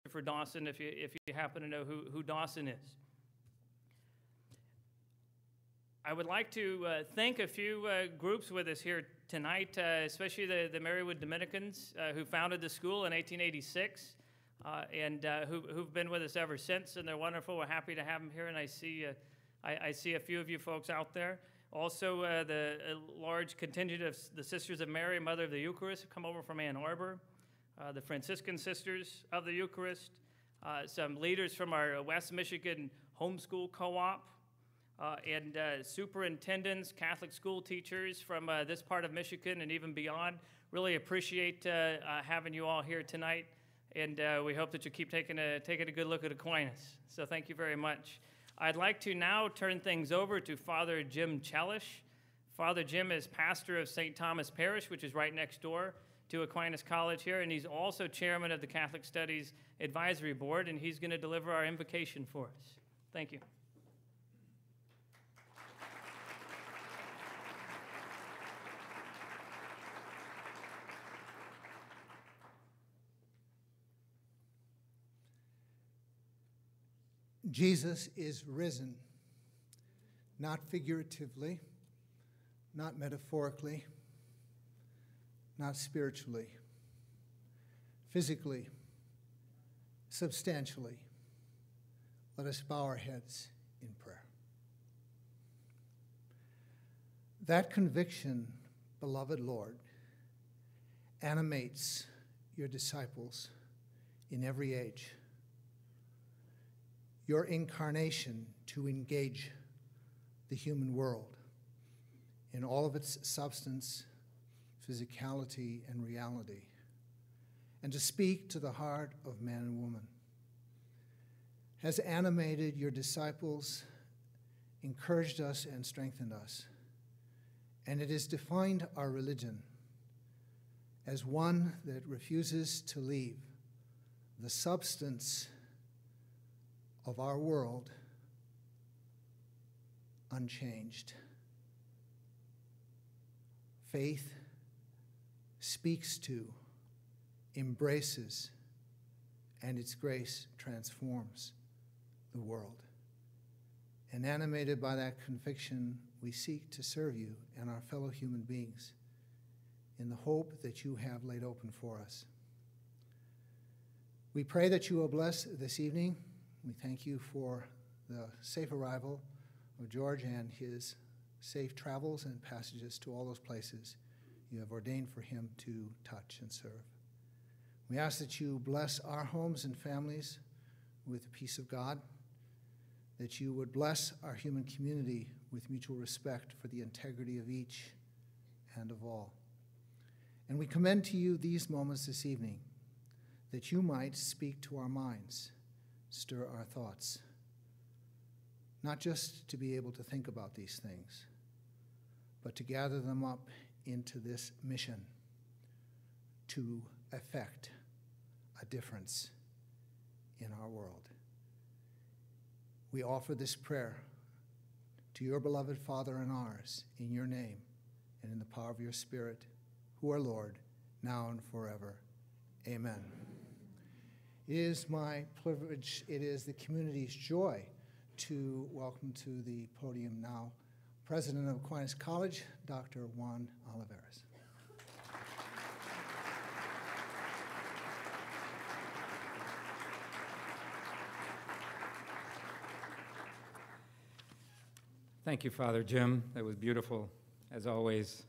for Dawson if you happen to know who Dawson is. I would like to thank a few groups with us here tonight, especially the Marywood Dominicans who founded the school in 1886 and who've been with us ever since, and they're wonderful. We're happy to have them here, and I see a few of you folks out there. Also, the large contingent of the Sisters of Mary, Mother of the Eucharist, have come over from Ann Arbor, the Franciscan Sisters of the Eucharist, some leaders from our West Michigan Homeschool Co-op, and superintendents, Catholic school teachers from this part of Michigan and even beyond. Really appreciate having you all here tonight, and we hope that you keep taking a good look at Aquinas. So thank you very much. I'd like to now turn things over to Father Jim Chelish. Father Jim is pastor of St. Thomas Parish, which is right next door to Aquinas College here, and he's also chairman of the Catholic Studies Advisory Board, and he's going to deliver our invocation for us. Thank you. Jesus is risen, not figuratively, not metaphorically, not spiritually, physically, substantially. Let us bow our heads in prayer. That conviction, beloved Lord, animates your disciples in every age. Your incarnation to engage the human world in all of its substance, physicality, and reality, and to speak to the heart of man and woman, has animated your disciples, encouraged us, and strengthened us. And it has defined our religion as one that refuses to leave the substance of our world unchanged. Faith speaks to, embraces, and its grace transforms the world. And animated by that conviction, we seek to serve you and our fellow human beings in the hope that you have laid open for us. We pray that you will bless this evening. We thank you for the safe arrival of George and his safe travels and passages to all those places you have ordained for him to touch and serve. We ask that you bless our homes and families with the peace of God, that you would bless our human community with mutual respect for the integrity of each and of all. And we commend to you these moments this evening, that you might speak to our minds, stir our thoughts, not just to be able to think about these things, but to gather them up into this mission to effect a difference in our world. We offer this prayer to your beloved Father and ours in your name and in the power of your Spirit, who are Lord, now and forever. Amen. It is my privilege, it is the community's joy to welcome to the podium now President of Aquinas College, Dr. Juan Olivares. Thank you, Father Jim. That was beautiful, as always.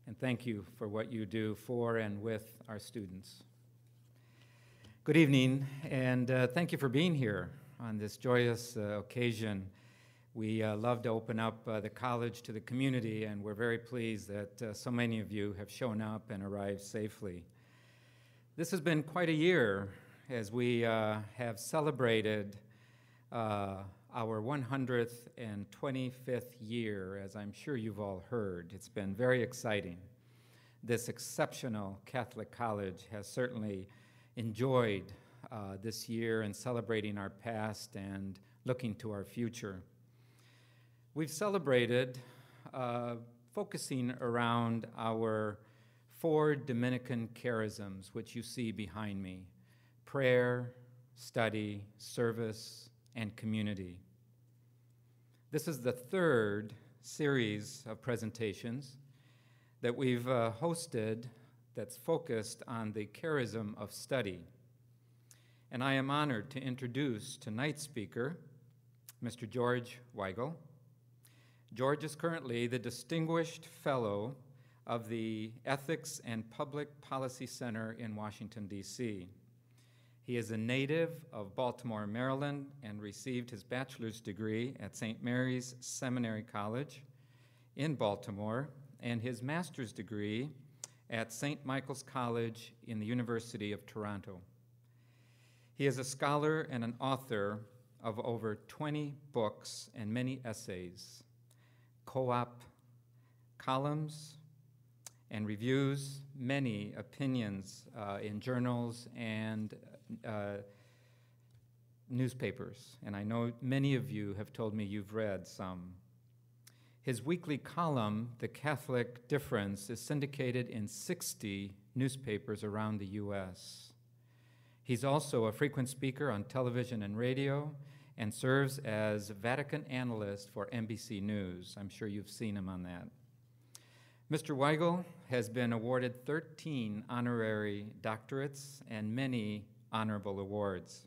And thank you for what you do for and with our students. Good evening, and thank you for being here on this joyous occasion. We love to open up the college to the community, and we're very pleased that so many of you have shown up and arrived safely. This has been quite a year as we have celebrated our 125th year, as I'm sure you've all heard. It's been very exciting. This exceptional Catholic college has certainly enjoyed this year in celebrating our past and looking to our future. We've celebrated focusing around our 4 Dominican charisms, which you see behind me: prayer, study, service, and community. This is the third series of presentations that we've hosted that's focused on the charism of study. And I am honored to introduce tonight's speaker, Mr. George Weigel. George is currently the Distinguished Fellow of the Ethics and Public Policy Center in Washington, D.C. He is a native of Baltimore, Maryland, and received his bachelor's degree at St. Mary's Seminary College in Baltimore and his master's degree at St. Michael's College in the University of Toronto. He is a scholar and an author of over 20 books and many essays, co-op columns, and reviews, many opinions in journals and newspapers. And I know many of you have told me you've read some. His weekly column, The Catholic Difference, is syndicated in 60 newspapers around the U.S. He's also a frequent speaker on television and radio and serves as Vatican analyst for NBC News. I'm sure you've seen him on that. Mr. Weigel has been awarded 13 honorary doctorates and many honorable awards.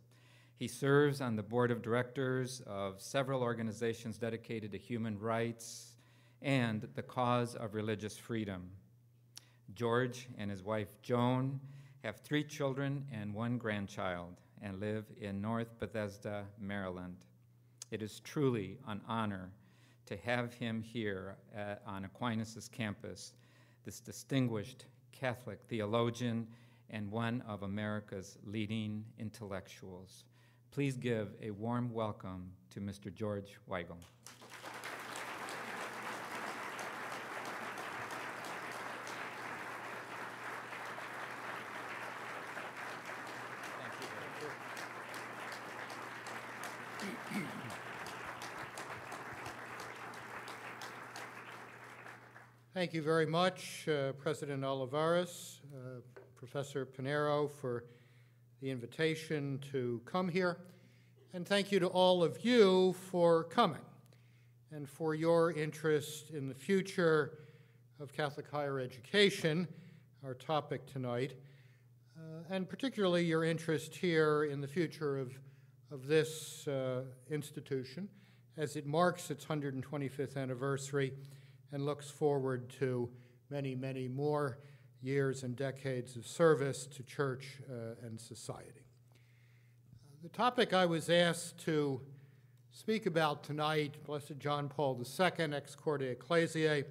He serves on the board of directors of several organizations dedicated to human rights and the cause of religious freedom. George and his wife Joan have 3 children and 1 grandchild and live in North Bethesda, Maryland. It is truly an honor to have him here on Aquinas' campus, this distinguished Catholic theologian and one of America's leading intellectuals. Please give a warm welcome to Mr. George Weigel. Thank you very much, President Olivares, Professor Pinero, for the invitation to come here. And thank you to all of you for coming and for your interest in the future of Catholic higher education, our topic tonight, and particularly your interest here in the future of this institution as it marks its 125th anniversary and looks forward to many, many more years and decades of service to church and society. The topic I was asked to speak about tonight, Blessed John Paul II, Ex Corde Ecclesiae,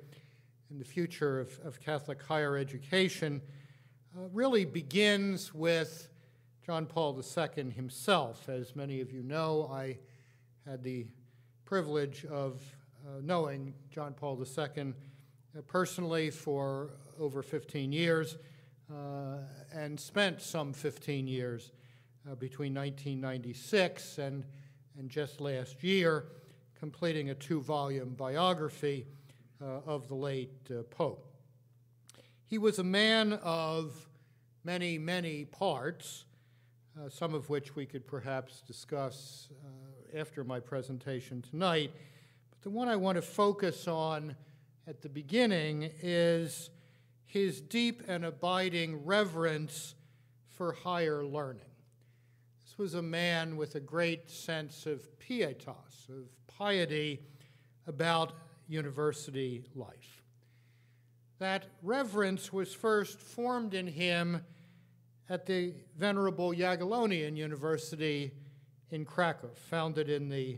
and the future of Catholic higher education, really begins with John Paul II himself. As many of you know, I had the privilege of knowing John Paul II personally for over 15 years and spent some 15 years between 1996 and just last year completing a 2-volume biography of the late Pope. He was a man of many, many parts, some of which we could perhaps discuss after my presentation tonight. The one I want to focus on at the beginning is his deep and abiding reverence for higher learning. This was a man with a great sense of pietas, of piety about university life. That reverence was first formed in him at the Venerable Jagiellonian University in Krakow, founded in the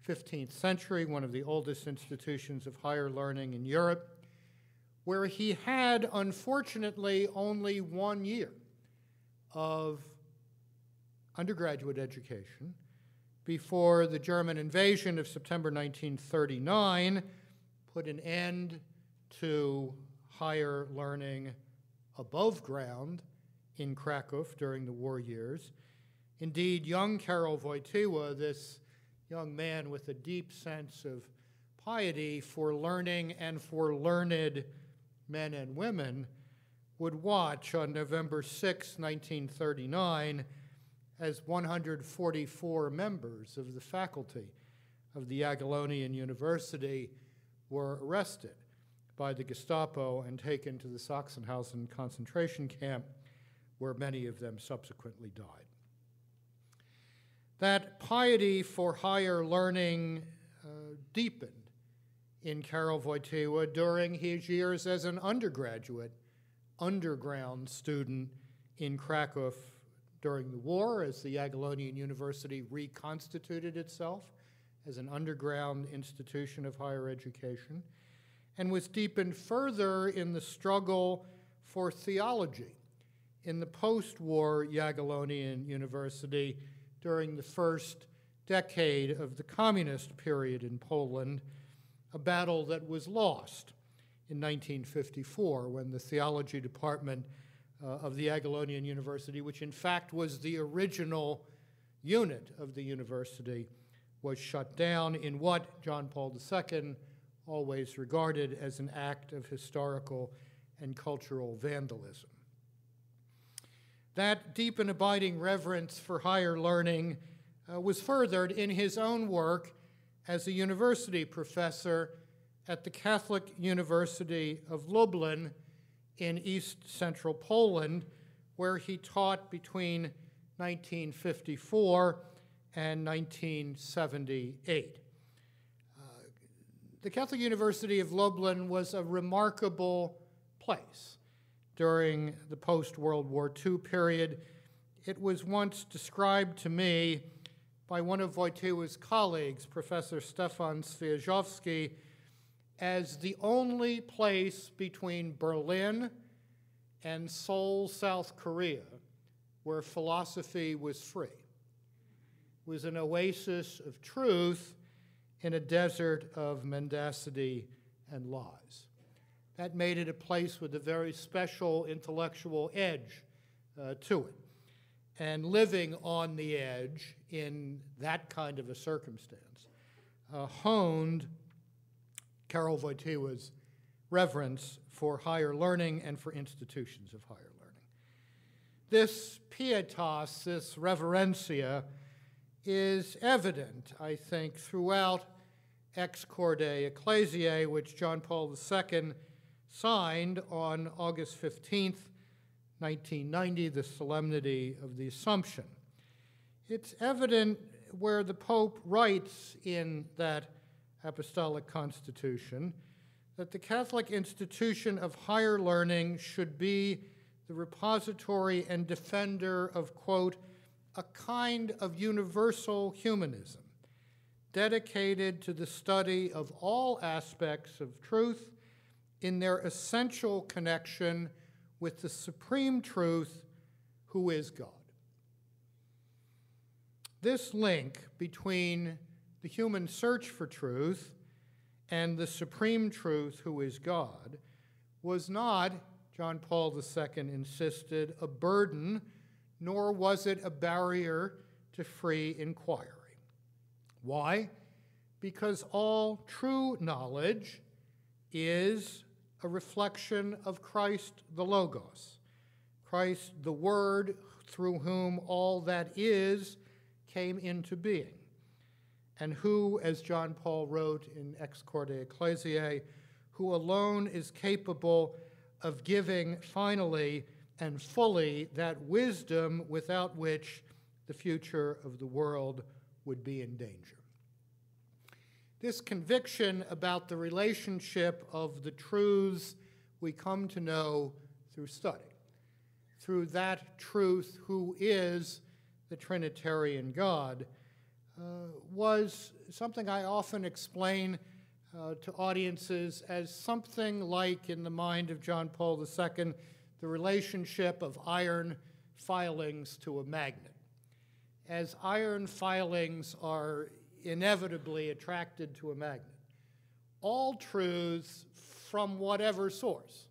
15th century, one of the oldest institutions of higher learning in Europe, where he had, unfortunately, only 1 year of undergraduate education before the German invasion of September 1939 put an end to higher learning above ground in Krakow during the war years. Indeed, young Karol Wojtyła, this young man with a deep sense of piety for learning and for learned men and women, would watch on November 6, 1939, as 144 members of the faculty of the Jagiellonian University were arrested by the Gestapo and taken to the Sachsenhausen concentration camp, where many of them subsequently died. That piety for higher learning deepened in Karol Wojtyła during his years as an undergraduate, underground student in Krakow during the war, as the Jagiellonian University reconstituted itself as an underground institution of higher education, and was deepened further in the struggle for theology in the post-war Jagiellonian University during the first decade of the communist period in Poland, a battle that was lost in 1954 when the theology department of the Jagiellonian University, which in fact was the original unit of the university, was shut down in what John Paul II always regarded as an act of historical and cultural vandalism. That deep and abiding reverence for higher learning was furthered in his own work as a university professor at the Catholic University of Lublin in East Central Poland, where he taught between 1954 and 1978. The Catholic University of Lublin was a remarkable place during the post-World War II period. It was once described to me by one of Wojtyła's colleagues, Professor Stefan Swiarzowski, as the only place between Berlin and Seoul, South Korea, where philosophy was free. It was an oasis of truth in a desert of mendacity and lies. That made it a place with a very special intellectual edge to it. And living on the edge in that kind of a circumstance honed Karol Wojtyła's reverence for higher learning and for institutions of higher learning. This pietas, this reverencia, is evident, I think, throughout Ex Corde Ecclesiae, which John Paul II signed on August 15th, 1990, the solemnity of the Assumption. It's evident where the Pope writes in that apostolic constitution that the Catholic institution of higher learning should be the repository and defender of, quote, a kind of universal humanism dedicated to the study of all aspects of truth in their essential connection with the supreme truth, who is God. This link between the human search for truth and the supreme truth, who is God, was not, John Paul II insisted, a burden, nor was it a barrier to free inquiry. Why? Because all true knowledge is a reflection of Christ the Logos, Christ the Word through whom all that is came into being, and who, as John Paul wrote in Ex Corde Ecclesiae, who alone is capable of giving finally and fully that wisdom without which the future of the world would be in danger. This conviction about the relationship of the truths we come to know through study, through that truth who is the Trinitarian God, was something I often explain to audiences as something like, in the mind of John Paul II, the relationship of iron filings to a magnet. As iron filings are inevitably attracted to a magnet, all truths from whatever source,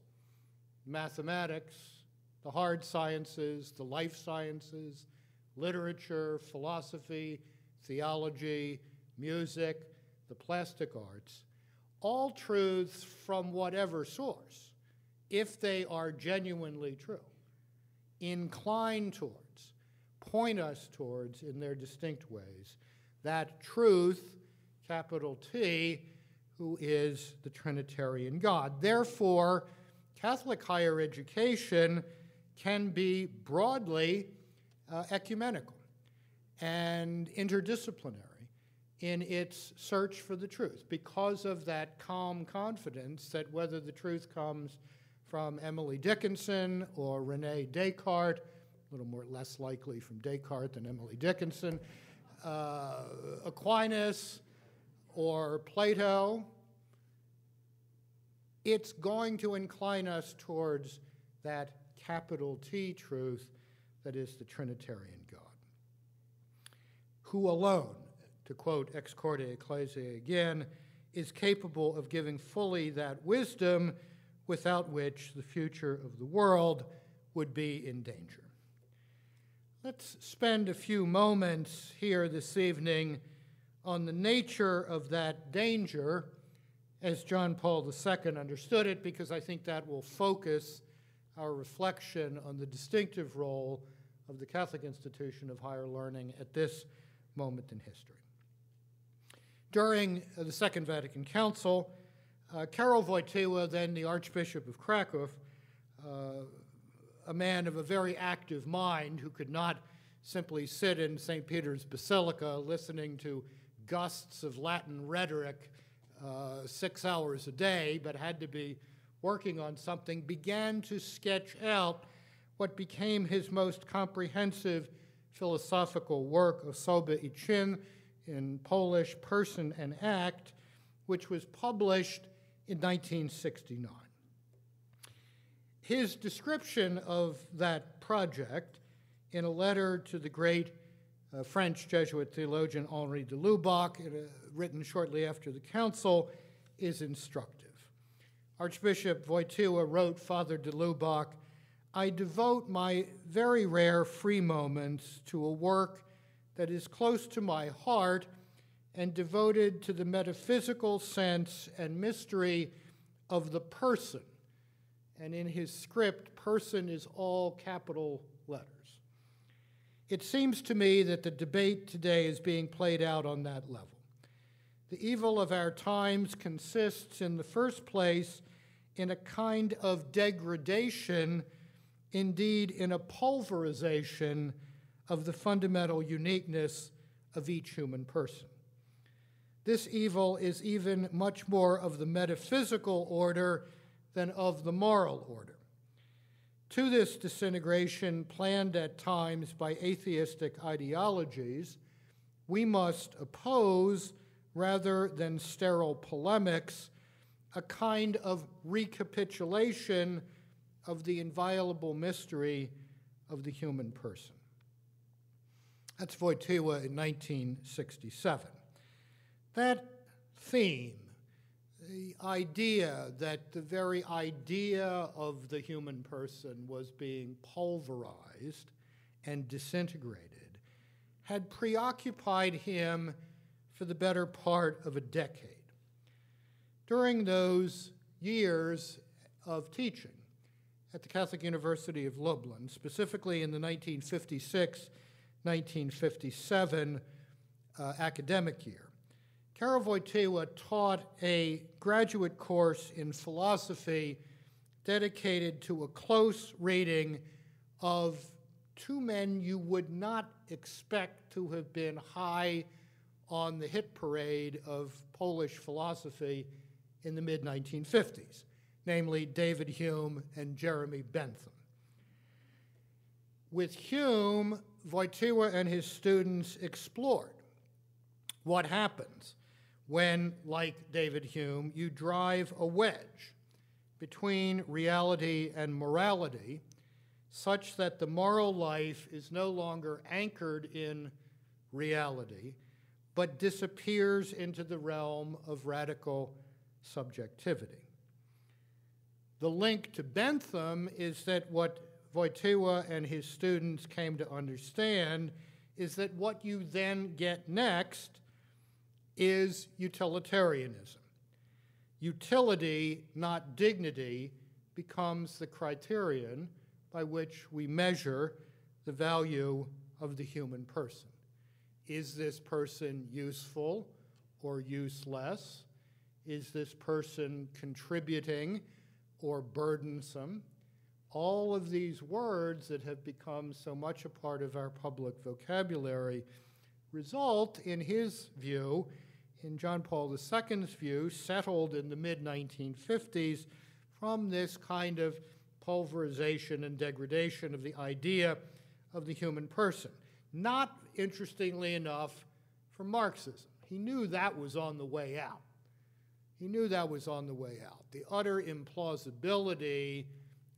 mathematics, the hard sciences, the life sciences, literature, philosophy, theology, music, the plastic arts, all truths from whatever source, if they are genuinely true, incline towards point us towards in their distinct ways. That truth, capital T, who is the Trinitarian God. Therefore, Catholic higher education can be broadly ecumenical and interdisciplinary in its search for the truth because of that calm confidence that whether the truth comes from Emily Dickinson or René Descartes, a little less likely from Descartes than Emily Dickinson, Aquinas or Plato, it's going to incline us towards that capital T truth that is the Trinitarian God, who alone, to quote Ex Corde Ecclesiae again, is capable of giving fully that wisdom without which the future of the world would be in danger. Let's spend a few moments here this evening on the nature of that danger as John Paul II understood it, because I think that will focus our reflection on the distinctive role of the Catholic institution of higher learning at this moment in history. During the Second Vatican Council, Karol Wojtyła, then the Archbishop of Krakow, a man of a very active mind who could not simply sit in St. Peter's Basilica listening to gusts of Latin rhetoric 6 hours a day, but had to be working on something, began to sketch out what became his most comprehensive philosophical work, Osoba I Czyn, in Polish, Person and Act, which was published in 1969. His description of that project in a letter to the great French Jesuit theologian Henri de Lubac, written shortly after the council, is instructive. Archbishop Wojtyła wrote Father de Lubac, "I devote my very rare free moments to a work that is close to my heart and devoted to the metaphysical sense and mystery of the person." And in his script, person is all capital letters. It seems to me that the debate today is being played out on that level. The evil of our times consists, in the first place, in a kind of degradation, indeed in a pulverization of the fundamental uniqueness of each human person. This evil is even much more of the metaphysical order than of the moral order. To this disintegration, planned at times by atheistic ideologies, we must oppose, rather than sterile polemics, a kind of recapitulation of the inviolable mystery of the human person. That's Wojtyła in 1967. That theme, the idea that the very idea of the human person was being pulverized and disintegrated, had preoccupied him for the better part of a decade. During those years of teaching at the Catholic University of Lublin, specifically in the 1956-1957 academic year, Karol Wojtyła taught a graduate course in philosophy dedicated to a close reading of two men you would not expect to have been high on the hit parade of Polish philosophy in the mid-1950s, namely David Hume and Jeremy Bentham. With Hume, Wojtyła and his students explored what happens when, like David Hume, you drive a wedge between reality and morality such that the moral life is no longer anchored in reality, but disappears into the realm of radical subjectivity. The link to Bentham is that what Wojtyła and his students came to understand is that what you then get next is utilitarianism. Utility, not dignity, becomes the criterion by which we measure the value of the human person. Is this person useful or useless? Is this person contributing or burdensome? All of these words that have become so much a part of our public vocabulary result, in his view, in John Paul II's view, settled in the mid-1950s, from this kind of pulverization and degradation of the idea of the human person. Not, interestingly enough, for Marxism. He knew that was on the way out. He knew that was on the way out. The utter implausibility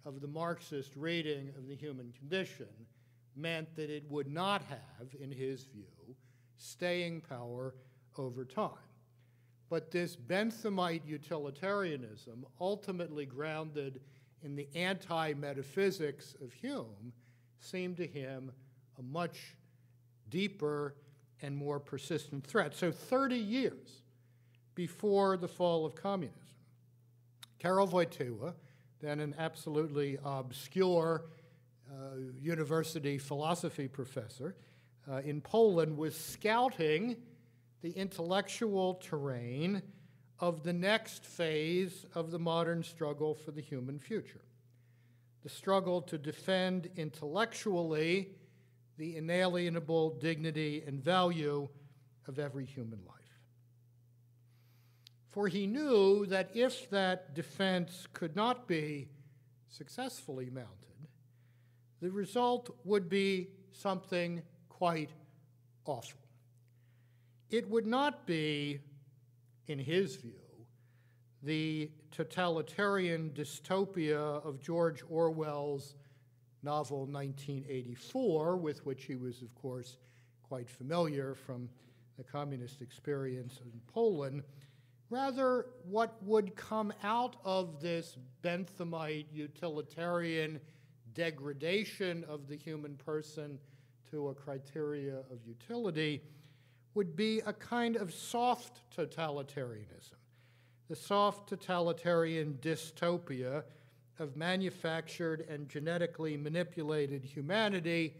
of the Marxist reading of the human condition meant that it would not have, in his view, staying power over time. But this Benthamite utilitarianism, ultimately grounded in the anti-metaphysics of Hume, seemed to him a much deeper and more persistent threat. So 30 years before the fall of communism, Karol Wojtyła, then an absolutely obscure university philosophy professor in Poland, was scouting the intellectual terrain of the next phase of the modern struggle for the human future, the struggle to defend intellectually the inalienable dignity and value of every human life. For he knew that if that defense could not be successfully mounted, the result would be something quite awful. It would not be, in his view, the totalitarian dystopia of George Orwell's novel 1984, with which he was, of course, quite familiar from the communist experience in Poland. Rather, what would come out of this Benthamite utilitarian degradation of the human person to a criteria of utility would be a kind of soft totalitarianism, the soft totalitarian dystopia of manufactured and genetically manipulated humanity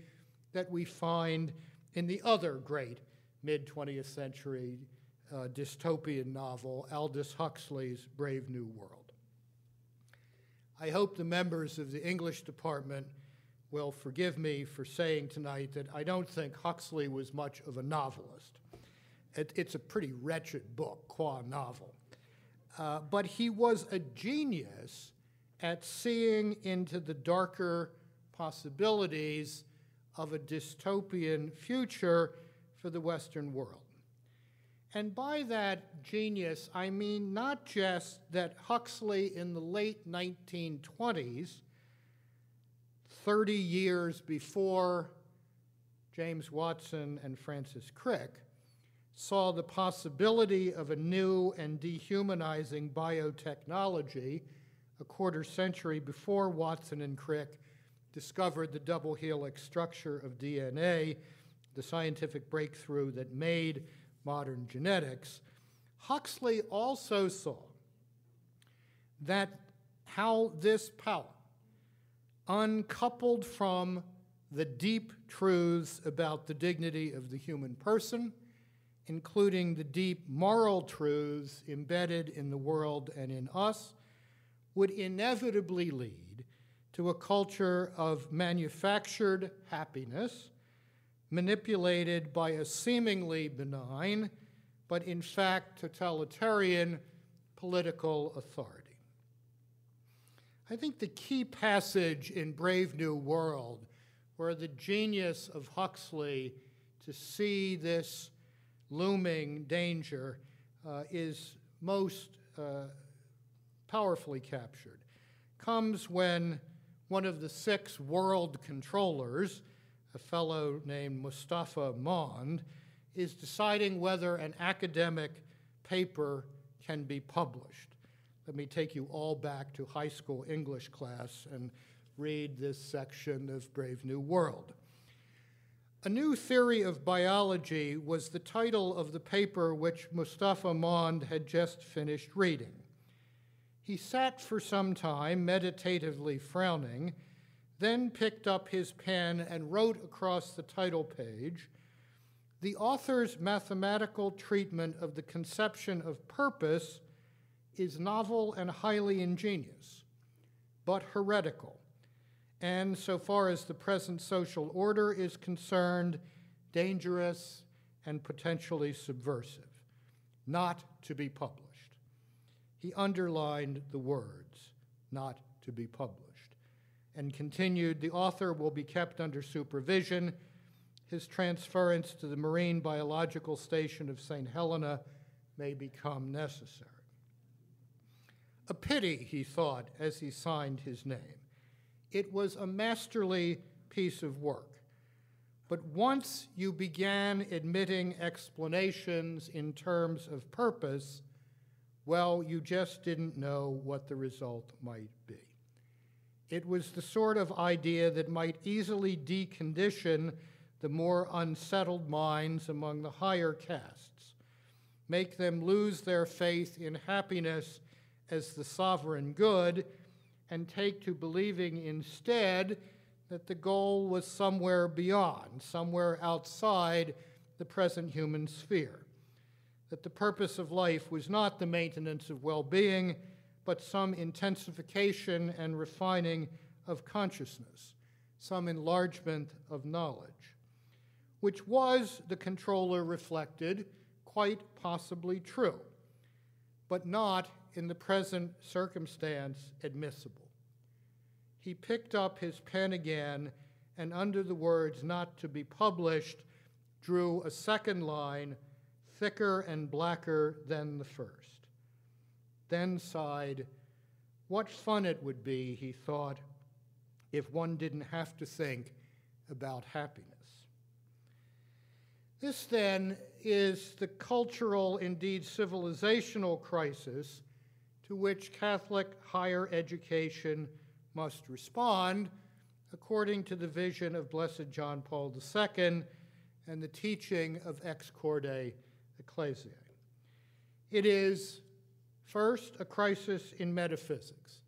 that we find in the other great mid-20th century dystopian novel, Aldous Huxley's Brave New World. I hope the members of the English department will forgive me for saying tonight that I don't think Huxley was much of a novelist. It's a pretty wretched book, qua novel. But he was a genius at seeing into the darker possibilities of a dystopian future for the Western world. And by that genius, I mean not just that Huxley in the late 1920s, 30 years before James Watson and Francis Crick, saw the possibility of a new and dehumanizing biotechnology a quarter century before Watson and Crick discovered the double helix structure of DNA, the scientific breakthrough that made modern genetics. Huxley also saw that how this power, uncoupled from the deep truths about the dignity of the human person, including the deep moral truths embedded in the world and in us, would inevitably lead to a culture of manufactured happiness, manipulated by a seemingly benign, but in fact totalitarian political authority. I think the key passage in Brave New World, where the genius of Huxley to see this looming danger is most powerfully captured, comes when one of the 6 world controllers, a fellow named Mustafa Mond, is deciding whether an academic paper can be published. Let me take you all back to high school English class and read this section of Brave New World. A New Theory of Biology was the title of the paper which Mustafa Mond had just finished reading. He sat for some time, meditatively frowning, then picked up his pen and wrote across the title page, "The author's mathematical treatment of the conception of purpose is novel and highly ingenious, but heretical, and so far as the present social order is concerned, dangerous and potentially subversive, not to be published." He underlined the words, "not to be published," and continued, "The author will be kept under supervision. His transference to the Marine Biological Station of St. Helena may become necessary." A pity, he thought, as he signed his name. It was a masterly piece of work. But once you began admitting explanations in terms of purpose, well, you just didn't know what the result might be. It was the sort of idea that might easily decondition the more unsettled minds among the higher castes, make them lose their faith in happiness as the sovereign good, and take to believing instead that the goal was somewhere beyond, somewhere outside the present human sphere, that the purpose of life was not the maintenance of well-being, but some intensification and refining of consciousness, some enlargement of knowledge, which was, the controller reflected, quite possibly true, but not in the present circumstance admissible. He picked up his pen again and under the words "not to be published" drew a second line, thicker and blacker than the first. Then sighed. What fun it would be, he thought, if one didn't have to think about happiness. This, then, is the cultural, indeed civilizational crisis to which Catholic higher education must respond according to the vision of Blessed John Paul II and the teaching of Ex Corde Ecclesiae. It is, first, a crisis in metaphysics,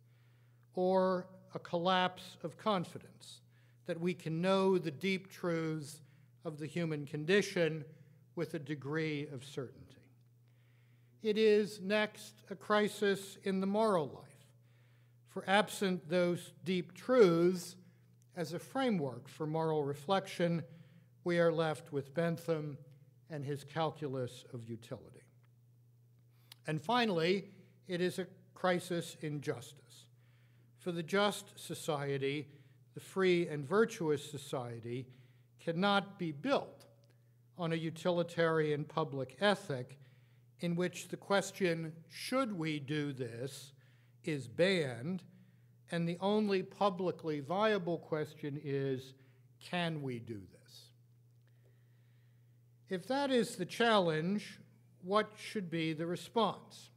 or a collapse of confidence that we can know the deep truths of the human condition with a degree of certainty. It is, next, a crisis in the moral life, for absent those deep truths as a framework for moral reflection, we are left with Bentham and his calculus of utility. And finally, it is a crisis in justice. For the just society, the free and virtuous society, cannot be built on a utilitarian public ethic in which the question, should we do this, is banned, and the only publicly viable question is, can we do this? If that is the challenge, what should be the response?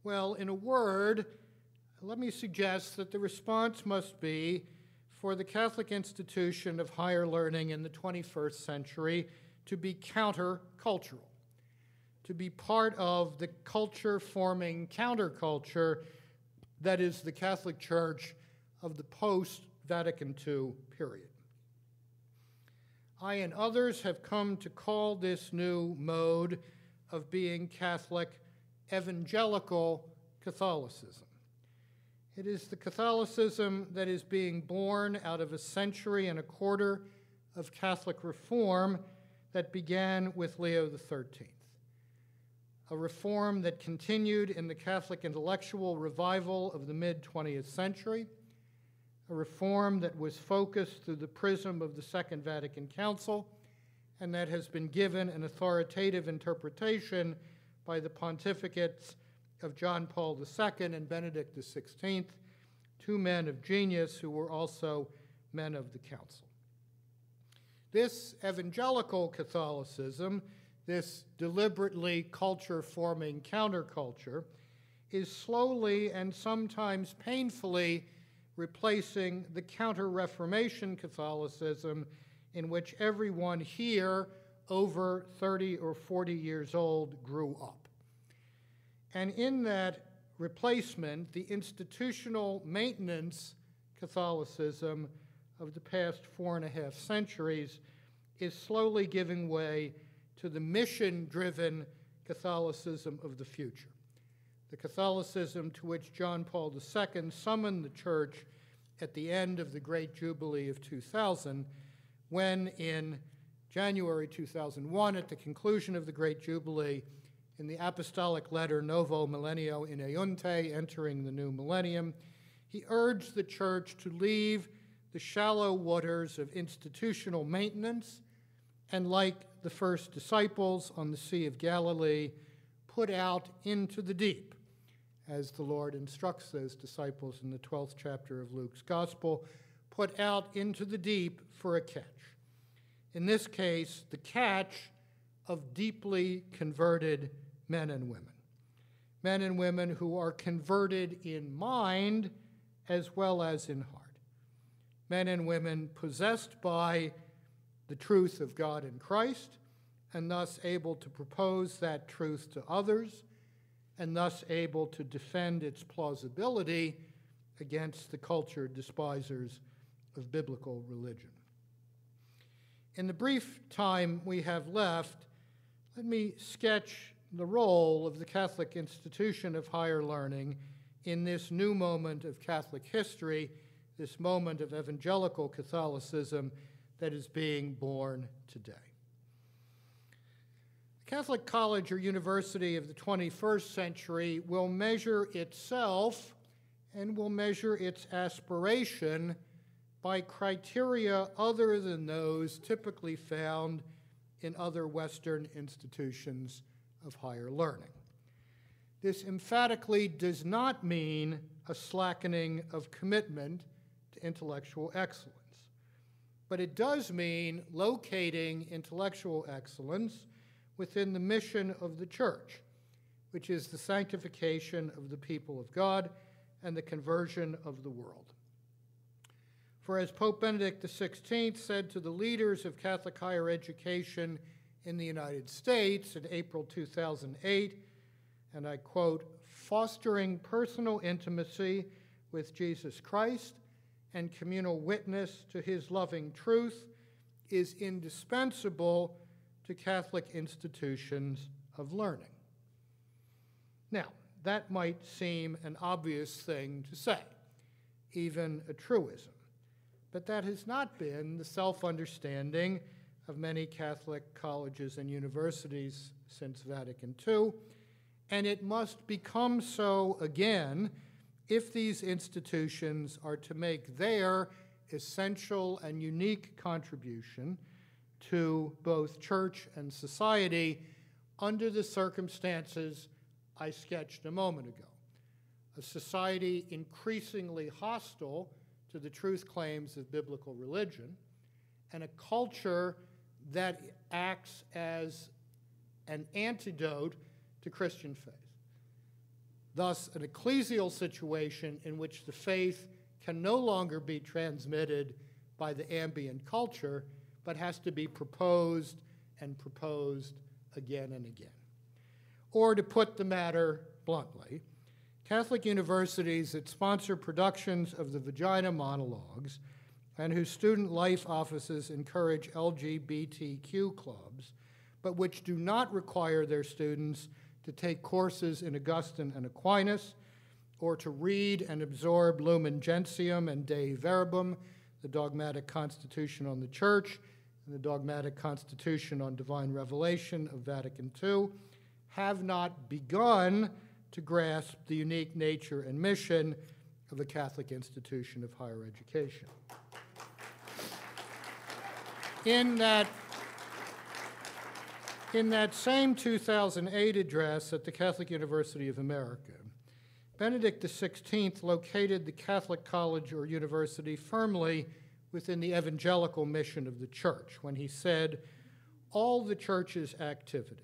Well, in a word, let me suggest that the response must be for the Catholic institution of higher learning in the 21st century to be countercultural, to be part of the culture-forming counterculture that is the Catholic Church of the post-Vatican II period. I and others have come to call this new mode of being Catholic evangelical Catholicism. It is the Catholicism that is being born out of a century and a quarter of Catholic reform that began with Leo XIII. A reform that continued in the Catholic intellectual revival of the mid-20th century, a reform that was focused through the prism of the Second Vatican Council, and that has been given an authoritative interpretation by the pontificates of John Paul II and Benedict XVI, two men of genius who were also men of the Council. This evangelical Catholicism, this deliberately culture-forming counterculture, is slowly and sometimes painfully replacing the counter-Reformation Catholicism in which everyone here over 30 or 40 years old grew up. And in that replacement, the institutional maintenance Catholicism of the past 4.5 centuries is slowly giving way to the mission-driven Catholicism of the future. The Catholicism to which John Paul II summoned the Church at the end of the Great Jubilee of 2000, when in January 2001, at the conclusion of the Great Jubilee, in the apostolic letter Novo Millennio in Eunte, entering the new millennium, he urged the Church to leave the shallow waters of institutional maintenance and, like the first disciples on the Sea of Galilee, put out into the deep, as the Lord instructs those disciples in the 12th chapter of Luke's Gospel, put out into the deep for a catch. In this case, the catch of deeply converted men and women who are converted in mind as well as in heart, men and women possessed by the truth of God in Christ, and thus able to propose that truth to others, and thus able to defend its plausibility against the cultured despisers of biblical religion. In the brief time we have left, let me sketch the role of the Catholic institution of higher learning in this new moment of Catholic history, this moment of evangelical Catholicism that is being born today. A Catholic college or university of the 21st century will measure itself and will measure its aspiration by criteria other than those typically found in other Western institutions of higher learning. This emphatically does not mean a slackening of commitment to intellectual excellence, but it does mean locating intellectual excellence within the mission of the Church, which is the sanctification of the people of God and the conversion of the world. For as Pope Benedict XVI said to the leaders of Catholic higher education in the United States in April 2008, and I quote, "Fostering personal intimacy with Jesus Christ and communal witness to his loving truth is indispensable to Catholic institutions of learning." Now, that might seem an obvious thing to say, even a truism, but that has not been the self-understanding of many Catholic colleges and universities since Vatican II, and it must become so again if these institutions are to make their essential and unique contribution to both church and society under the circumstances I sketched a moment ago. A society increasingly hostile to the truth claims of biblical religion, and a culture that acts as an antidote to Christian faith. Thus, an ecclesial situation in which the faith can no longer be transmitted by the ambient culture, but has to be proposed and proposed again and again. Or to put the matter bluntly, Catholic universities that sponsor productions of the Vagina Monologues and whose student life offices encourage LGBTQ clubs, but which do not require their students to take courses in Augustine and Aquinas, or to read and absorb Lumen Gentium and Dei Verbum, the dogmatic constitution on the Church, and the dogmatic constitution on divine revelation of Vatican II, have not begun to grasp the unique nature and mission of a Catholic institution of higher education. In that same 2008 address at the Catholic University of America, Benedict XVI located the Catholic college or university firmly within the evangelical mission of the Church when he said, "All the Church's activities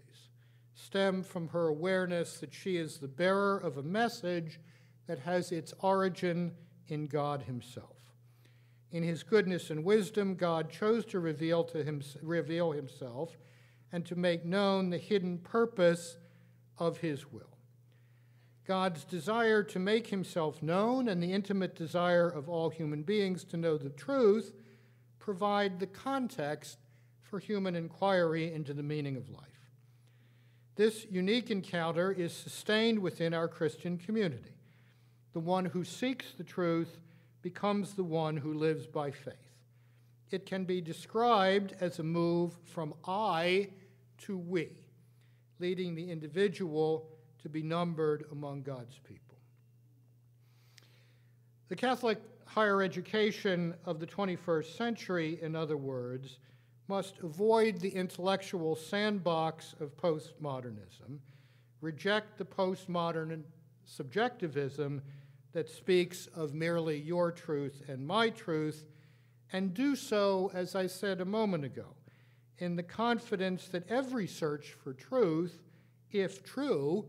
stem from her awareness that she is the bearer of a message that has its origin in God himself. In his goodness and wisdom, God chose to reveal himself and to make known the hidden purpose of his will. God's desire to make himself known and the intimate desire of all human beings to know the truth provide the context for human inquiry into the meaning of life. This unique encounter is sustained within our Christian community. The one who seeks the truth becomes the one who lives by faith. It can be described as a move from I to we, leading the individual to be numbered among God's people. The Catholic higher education of the 21st century, in other words, must avoid the intellectual sandbox of postmodernism, reject the postmodern subjectivism that speaks of merely your truth and my truth, and do so, as I said a moment ago, in the confidence that every search for truth, if true,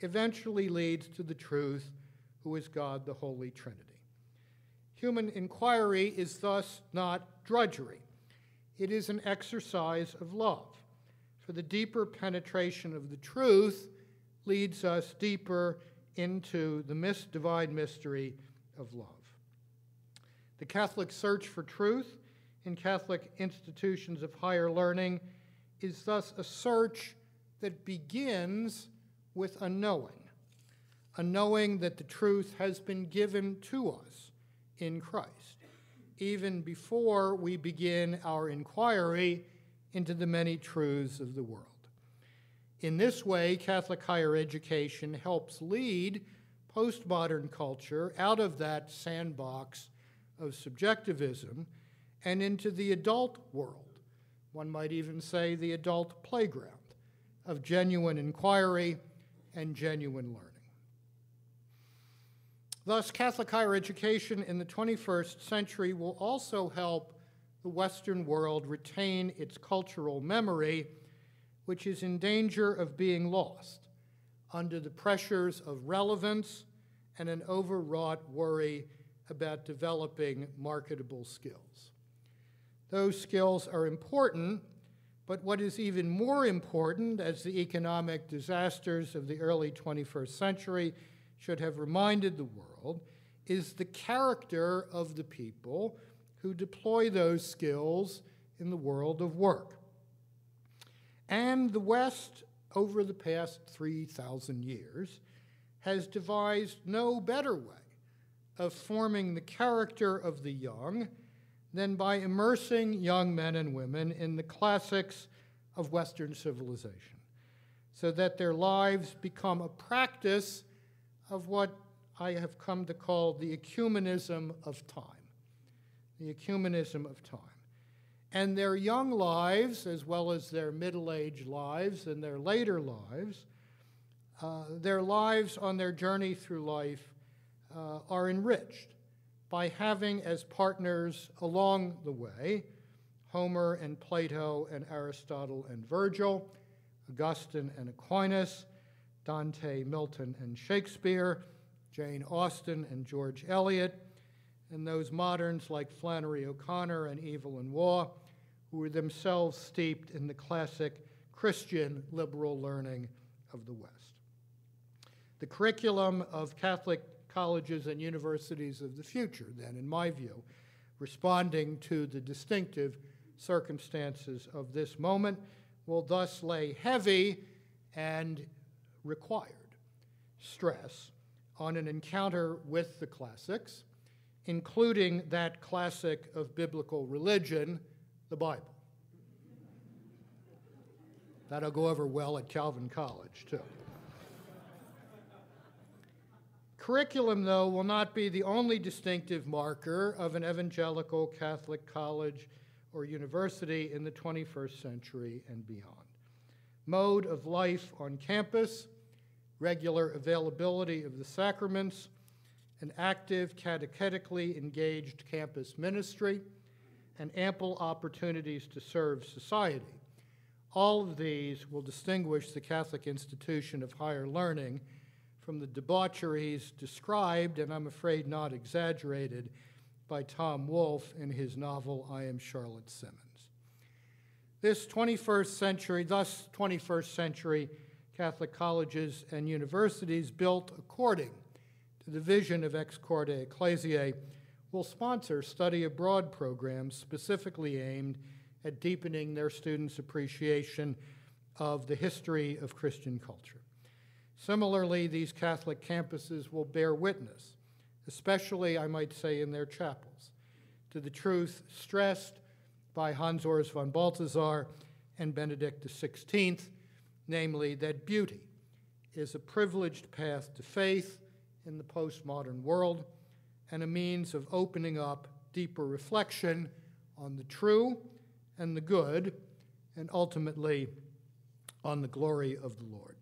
eventually leads to the truth, who is God, the Holy Trinity. Human inquiry is thus not drudgery. It is an exercise of love, for the deeper penetration of the truth leads us deeper into the divine mystery of love. The Catholic search for truth in Catholic institutions of higher learning is thus a search that begins with a knowing that the truth has been given to us in Christ, even before we begin our inquiry into the many truths of the world. In this way, Catholic higher education helps lead postmodern culture out of that sandbox of subjectivism and into the adult world, one might even say the adult playground, of genuine inquiry and genuine learning. Thus, Catholic higher education in the 21st century will also help the Western world retain its cultural memory, which is in danger of being lost under the pressures of relevance and an overwrought worry about developing marketable skills. Those skills are important, but what is even more important, as the economic disasters of the early 21st century should have reminded the world, is the character of the people who deploy those skills in the world of work. And the West, over the past 3,000 years, has devised no better way of forming the character of the young than by immersing young men and women in the classics of Western civilization, so that their lives become a practice of what I have come to call the ecumenism of time. The ecumenism of time. And their young lives, as well as their middle-aged lives and their later lives on their journey through life are enriched by having as partners along the way Homer and Plato and Aristotle and Virgil, Augustine and Aquinas, Dante, Milton, and Shakespeare, Jane Austen and George Eliot, and those moderns like Flannery O'Connor and Evelyn Waugh, who were themselves steeped in the classic Christian liberal learning of the West. The curriculum of Catholic colleges and universities of the future, then, in my view, responding to the distinctive circumstances of this moment, will thus lay heavy and required stress on an encounter with the classics, including that classic of biblical religion, the Bible. That'll go over well at Calvin College, too. Curriculum, though, will not be the only distinctive marker of an evangelical Catholic college or university in the 21st century and beyond. Mode of life on campus, regular availability of the sacraments, an active, catechetically engaged campus ministry, and ample opportunities to serve society. All of these will distinguish the Catholic institution of higher learning from the debaucheries described, and I'm afraid not exaggerated, by Tom Wolfe in his novel, I Am Charlotte Simmons. Thus 21st century Catholic colleges and universities built according to the vision of Corde, Ecclesiae will sponsor study abroad programs specifically aimed at deepening their students' appreciation of the history of Christian culture. Similarly, these Catholic campuses will bear witness, especially, I might say, in their chapels, to the truth stressed by Hans Urs von Balthasar and Benedict XVI, namely that beauty is a privileged path to faith in the postmodern world and a means of opening up deeper reflection on the true and the good, and ultimately on the glory of the Lord.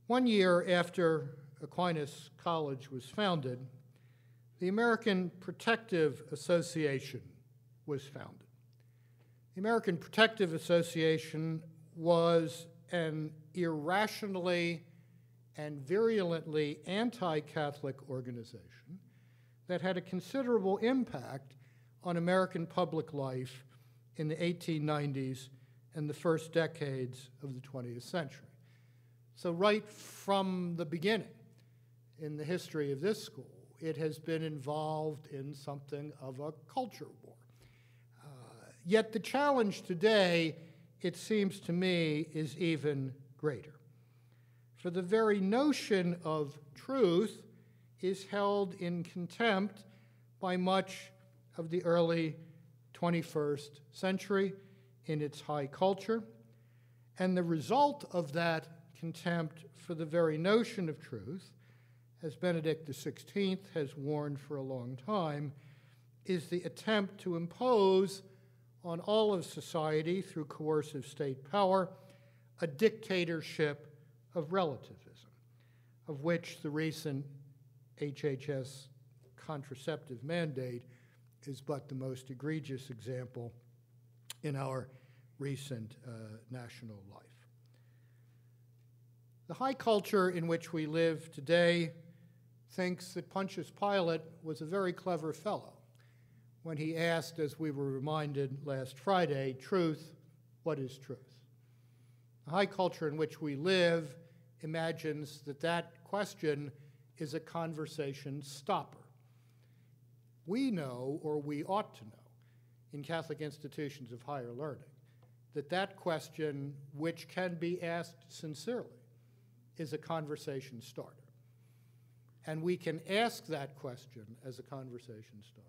1 year after Aquinas College was founded, the American Protective Association was founded. The American Protective Association was an irrationally and virulently anti-Catholic organization that had a considerable impact on American public life in the 1890s and the first decades of the 20th century. So right from the beginning in the history of this school, it has been involved in something of a culture war. Yet the challenge today, it seems to me, is even greater. For the very notion of truth is held in contempt by much of the early 21st century in its high culture, and the result of that contempt for the very notion of truth, as Benedict XVI has warned for a long time, is the attempt to impose on all of society through coercive state power a dictatorship of relativism, of which the recent HHS contraceptive mandate is but the most egregious example in our recent national life. The high culture in which we live today thinks that Pontius Pilate was a very clever fellow when he asked, as we were reminded last Friday, truth, what is truth? The high culture in which we live imagines that that question is a conversation stopper. We know, or we ought to know, in Catholic institutions of higher learning, that that question, which can be asked sincerely, is a conversation starter. And we can ask that question as a conversation starter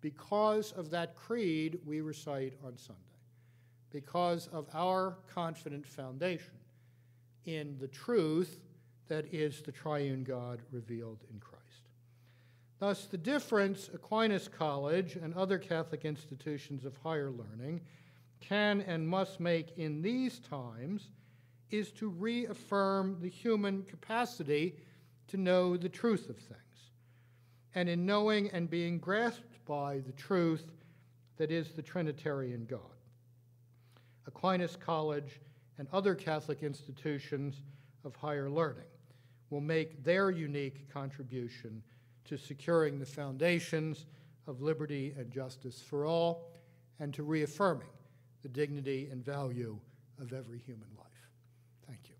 because of that creed we recite on Sunday, because of our confident foundation in the truth that is the triune God revealed in Christ. Thus, the difference Aquinas College and other Catholic institutions of higher learning can and must make in these times is to reaffirm the human capacity to know the truth of things, and in knowing and being grasped by the truth that is the Trinitarian God. Aquinas College and other Catholic institutions of higher learning will make their unique contribution to securing the foundations of liberty and justice for all, and to reaffirming the dignity and value of every human life. Thank you.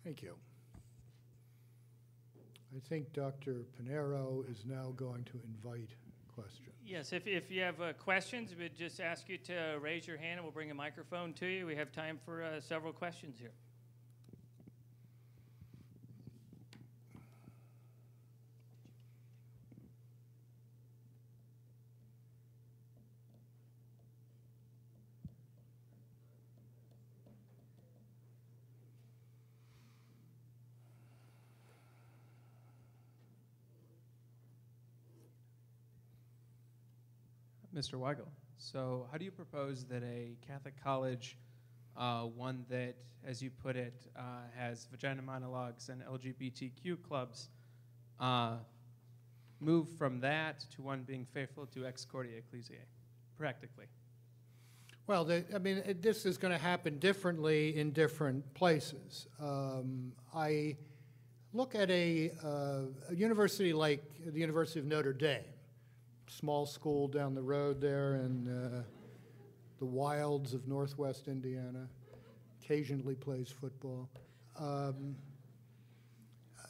Thank you. I think Dr. Pinero is now going to invite questions. Yes, if you have questions, we'd just ask you to raise your hand and we'll bring a microphone to you. We have time for several questions here. Mr. Weigel, so how do you propose that a Catholic college, one that, as you put it, has vagina monologues and LGBTQ clubs, move from that to one being faithful to ex Corde Ecclesiae, practically? Well, this is going to happen differently in different places. I look at a university like the University of Notre Dame, small school down the road there in the wilds of northwest Indiana, occasionally plays football.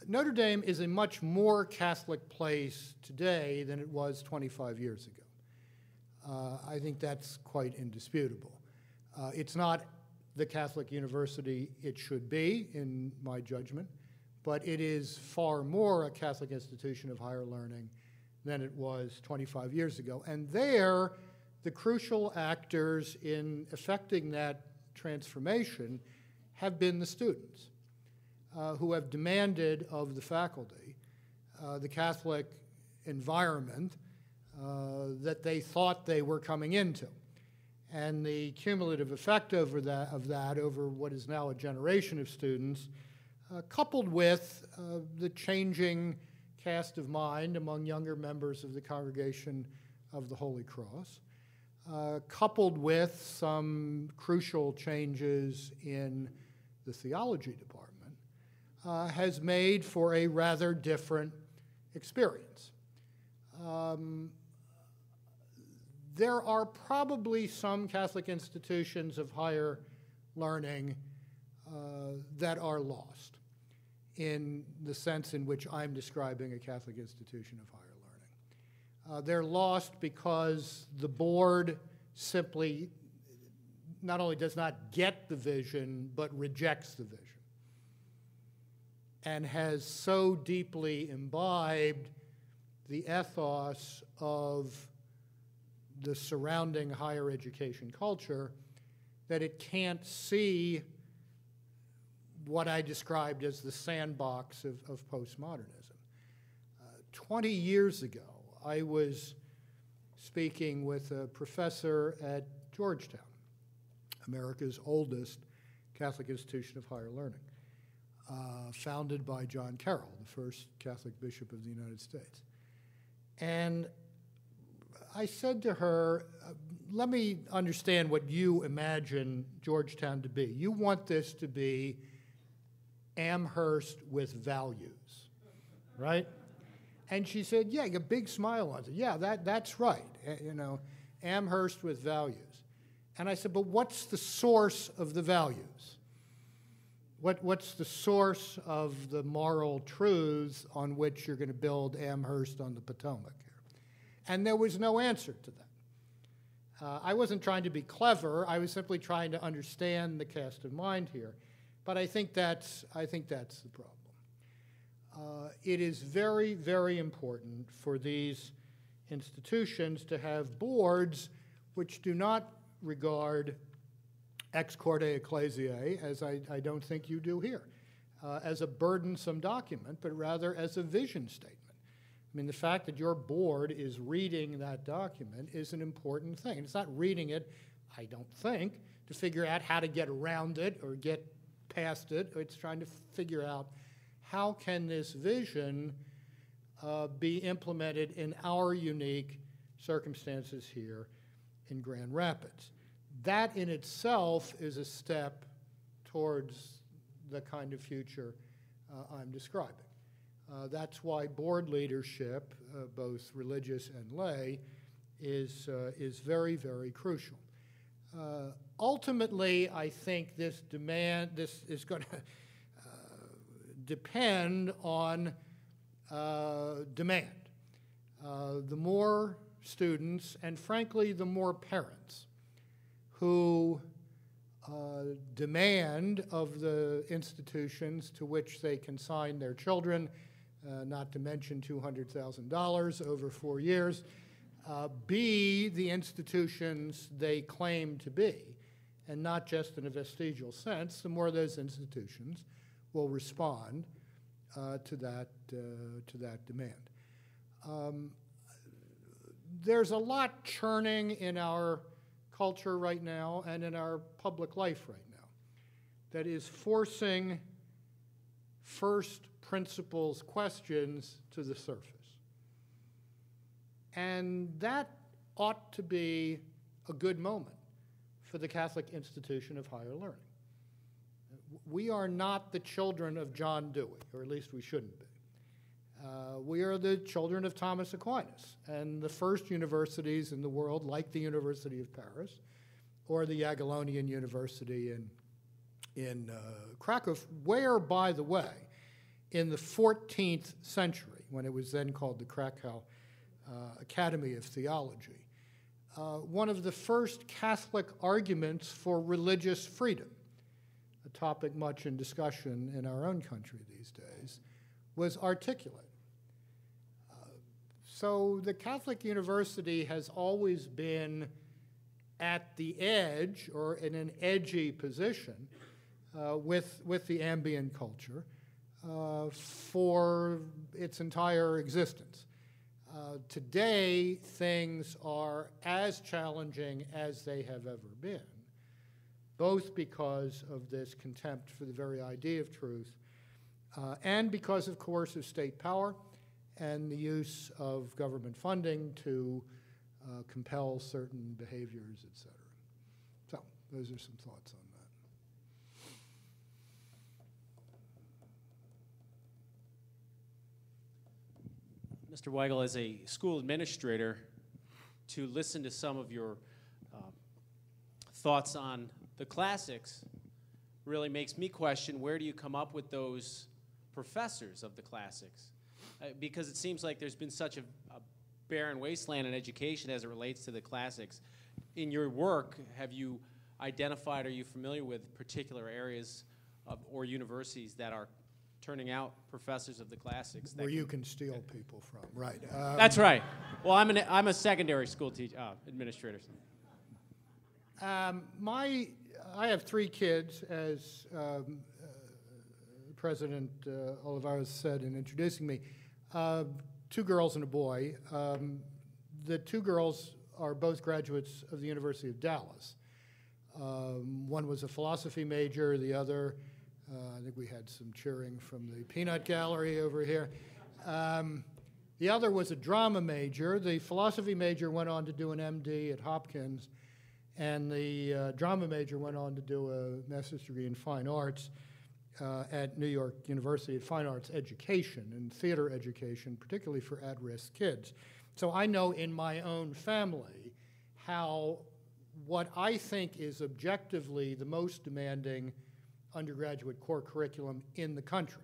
Notre Dame is a much more Catholic place today than it was 25 years ago. I think that's quite indisputable. It's not the Catholic university it should be, in my judgment, but it is far more a Catholic institution of higher learning than it was 25 years ago. And there, the crucial actors in effecting that transformation have been the students, who have demanded of the faculty the Catholic environment that they thought they were coming into. And the cumulative effect of that over what is now a generation of students, coupled with the changing cast of mind among younger members of the Congregation of the Holy Cross, coupled with some crucial changes in the theology department, has made for a rather different experience. There are probably some Catholic institutions of higher learning that are lost in the sense in which I'm describing a Catholic institution of higher learning. They're lost because the board simply not only does not get the vision, but rejects the vision, and has so deeply imbibed the ethos of the surrounding higher education culture that it can't see what I described as the sandbox of postmodernism. 20 years ago, I was speaking with a professor at Georgetown, America's oldest Catholic institution of higher learning, founded by John Carroll, the first Catholic bishop of the United States. And I said to her, let me understand what you imagine Georgetown to be. You want this to be Amherst with values, right? And she said, yeah, a big smile on it. Yeah, that's right, you know, Amherst with values. And I said, but what's the source of the values? What's the source of the moral truths on which you're going to build Amherst on the Potomac here? And there was no answer to that. I wasn't trying to be clever. I was simply trying to understand the cast of mind here. But I think that's the problem. It is very, very important for these institutions to have boards which do not regard ex Corde Ecclesiae, as I don't think you do here, as a burdensome document, but rather as a vision statement. I mean, the fact that your board is reading that document is an important thing. It's not reading it, I don't think, to figure out how to get around it or get past it. It's trying to figure out how can this vision be implemented in our unique circumstances here in Grand Rapids. That in itself is a step towards the kind of future I'm describing. That's why board leadership, both religious and lay, is very, very crucial. Ultimately, I think this is going to depend on demand. The more students, and frankly, the more parents who demand of the institutions to which they consign their children, not to mention $200,000 over 4 years, be the institutions they claim to be, and not just in a vestigial sense, the more those institutions will respond to that demand. There's a lot churning in our culture right now and in our public life right now that is forcing first principles questions to the surface. And that ought to be a good moment for the Catholic institution of higher learning. We are not the children of John Dewey, or at least we shouldn't be. We are the children of Thomas Aquinas, and the first universities in the world, like the University of Paris or the Jagiellonian University in Krakow, where, by the way, in the 14th century, when it was then called the Krakow Academy of Theology, one of the first Catholic arguments for religious freedom, a topic much in discussion in our own country these days, was articulate. So the Catholic University has always been at the edge, or in an edgy position, with the ambient culture for its entire existence. Today, things are as challenging as they have ever been, both because of this contempt for the very idea of truth, and because of coercive state power and the use of government funding to compel certain behaviors, et cetera. So those are some thoughts on that. Mr. Weigel, as a school administrator, to listen to some of your thoughts on the classics really makes me question, where do you come up with those professors of the classics? Because it seems like there's been such a barren wasteland in education as it relates to the classics. In your work, have you identified, are you familiar with particular areas or universities that are turning out professors of the classics? Where you can steal people from, right. That's right. Well, I'm a secondary school administrator. I have 3 kids, as President Olivares said in introducing me, 2 girls and a boy. The 2 girls are both graduates of the University of Dallas. One was a philosophy major, the other, I think we had some cheering from the peanut gallery over here. The other was a drama major. The philosophy major went on to do an MD at Hopkins, and the drama major went on to do a master's degree in fine arts at New York University of Fine Arts Education and theater education, particularly for at-risk kids. So I know in my own family how what I think is objectively the most demanding undergraduate core curriculum in the country,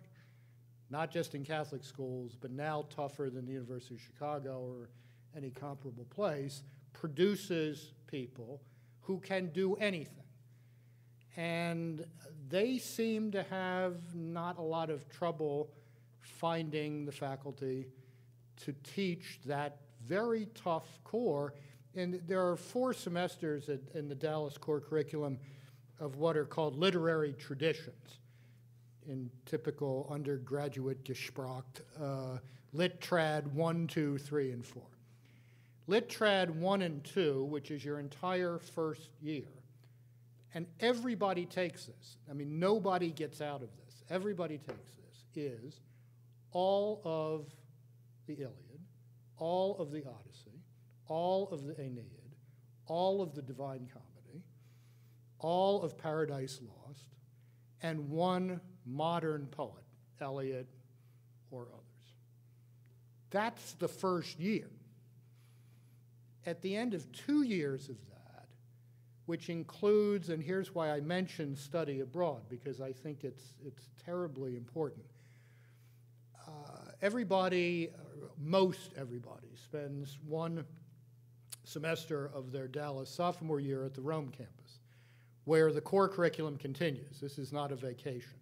not just in Catholic schools, but now tougher than the University of Chicago or any comparable place, produces people who can do anything. And they seem to have not a lot of trouble finding the faculty to teach that very tough core. And there are 4 semesters in the Dallas core curriculum of what are called literary traditions in typical undergraduate Gespracht, Lit Trad 1, 2, 3, and 4. Lit Trad 1 and 2, which is your entire first year, and everybody takes this. I mean, nobody gets out of this. Everybody takes this, is all of the Iliad, all of the Odyssey, all of the Aeneid, all of the Divine Comedy, all of Paradise Lost, and one modern poet, Eliot or others. That's the first year. At the end of 2 years of that, which includes, and here's why I mentioned study abroad, because I think it's terribly important. Everybody, most everybody, spends 1 semester of their Dallas sophomore year at the Rome campus, where the core curriculum continues. This is not a vacation.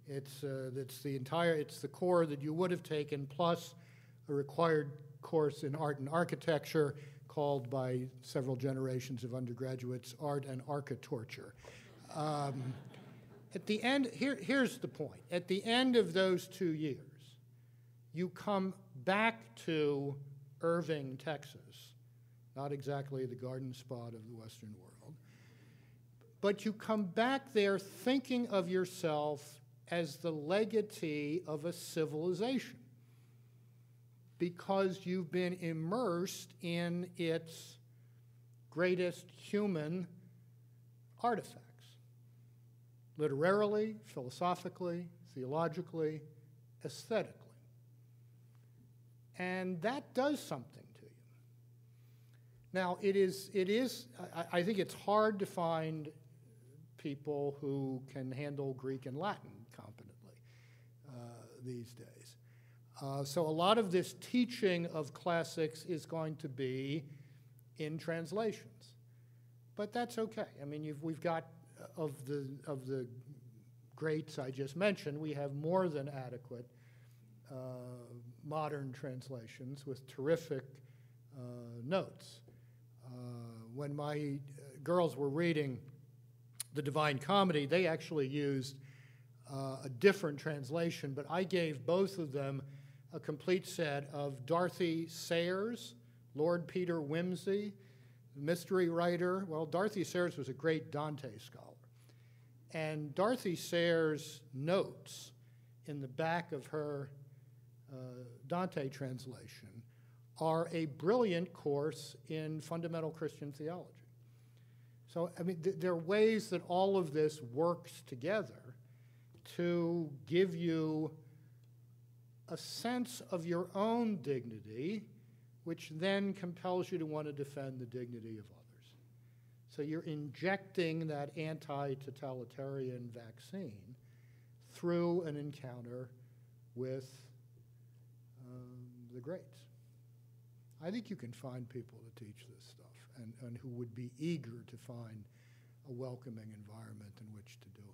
It's the core that you would have taken, plus a required course in art and architecture, called by several generations of undergraduates art and architorture. At the end, here's the point. At the end of those 2 years, you come back to Irving, Texas, not exactly the garden spot of the Western world, but you come back there thinking of yourself as the legatee of a civilization, because you've been immersed in its greatest human artifacts, literarily, philosophically, theologically, aesthetically. And that does something to you. Now, I think it's hard to find people who can handle Greek and Latin competently these days. So a lot of this teaching of classics is going to be in translations. But that's okay. I mean, we've got, of the greats I just mentioned, we have more than adequate modern translations with terrific notes. When my girls were reading the Divine Comedy, they actually used a different translation, but I gave both of them a complete set of Dorothy Sayers, Lord Peter Wimsey, mystery writer. Well, Dorothy Sayers was a great Dante scholar. And Dorothy Sayers' notes in the back of her Dante translation are a brilliant course in fundamental Christian theology. So, I mean, there are ways that all of this works together to give you a sense of your own dignity, which then compels you to want to defend the dignity of others. So you're injecting that anti-totalitarian vaccine through an encounter with the greats. I think you can find people to teach this stuff and who would be eager to find a welcoming environment in which to do it.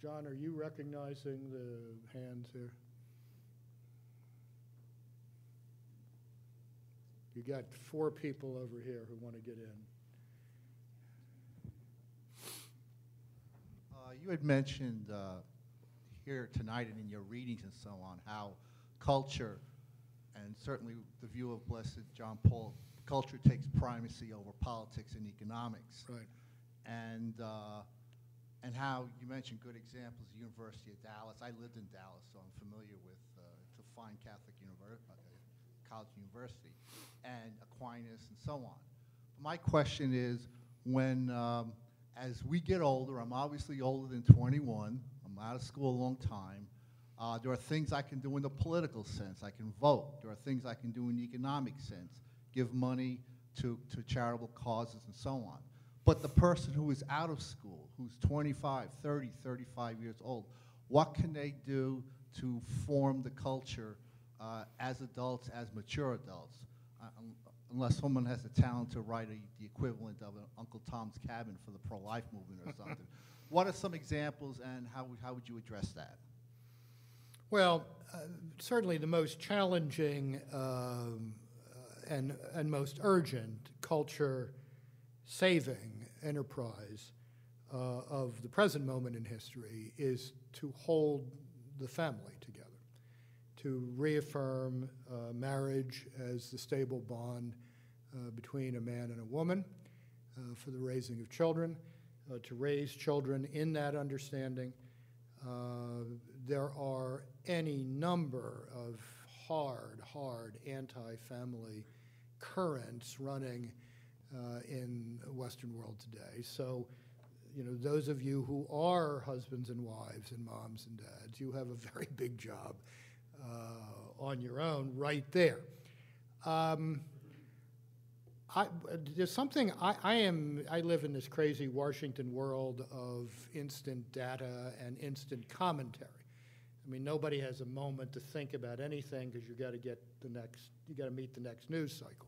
John, are you recognizing the hands here? You got 4 people over here who want to get in. You had mentioned here tonight and in your readings and so on how culture, and certainly the view of Blessed John Paul, culture takes primacy over politics and economics. Right. And how you mentioned good examples, the University of Dallas. I lived in Dallas, so I'm familiar with it's a fine Catholic college university, and Aquinas and so on. But my question is, when as we get older, I'm obviously older than 21, I'm out of school a long time, there are things I can do in the political sense. I can vote. There are things I can do in the economic sense, give money to charitable causes and so on. But the person who is out of school, who's 25, 30, 35 years old, what can they do to form the culture as adults, as mature adults? Unless someone has the talent to write the equivalent of an Uncle Tom's Cabin for the pro-life movement or something. What are some examples, and how would you address that? Well, certainly the most challenging and most urgent culture-saving enterprise of the present moment in history is to hold the family together, to reaffirm marriage as the stable bond between a man and a woman for the raising of children, to raise children in that understanding. There are any number of hard anti-family currents running in the Western world today. So, you know, those of you who are husbands and wives and moms and dads, you have a very big job on your own right there. There's something, I live in this crazy Washington world of instant data and instant commentary. I mean, nobody has a moment to think about anything because you got to meet the next news cycle.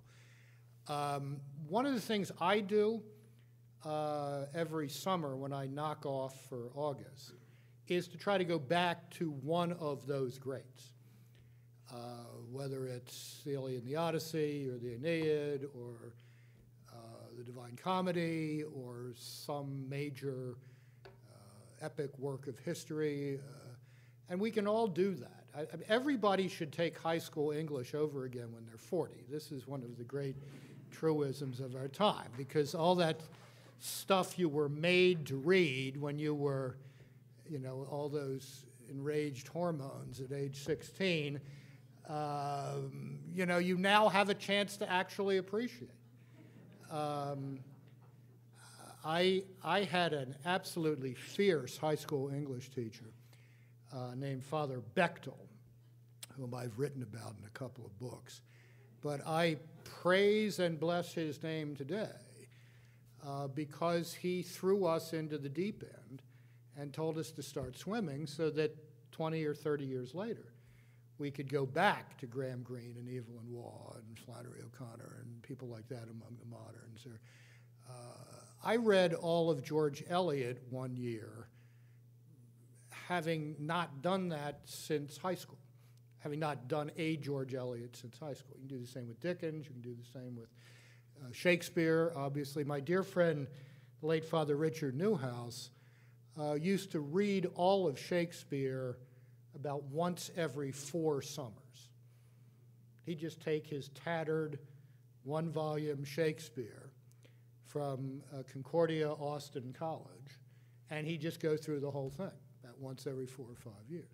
One of the things I do every summer when I knock off for August is to try to go back to one of those greats. Whether it's the Iliad and the Odyssey, or the Aeneid, or the Divine Comedy, or some major epic work of history, and we can all do that. I mean, everybody should take high school English over again when they're 40. This is one of the great truisms of our time, because all that stuff you were made to read when you were, you know, all those enraged hormones at age 16, you now have a chance to actually appreciate. I had an absolutely fierce high school English teacher named Father Bechtel, whom I've written about in a couple of books. But I praise and bless his name today because he threw us into the deep end and told us to start swimming so that 20 or 30 years later we could go back to Graham Greene and Evelyn Waugh and Flannery O'Connor and people like that among the moderns. I read all of George Eliot one year, having not done that since high school, having not done a George Eliot since high school. You can do the same with Dickens, you can do the same with Shakespeare, obviously. My dear friend, the late Father Richard Newhouse, used to read all of Shakespeare about once every 4 summers. He'd just take his tattered 1-volume Shakespeare from Concordia Austin College, and he'd just go through the whole thing about once every 4 or 5 years.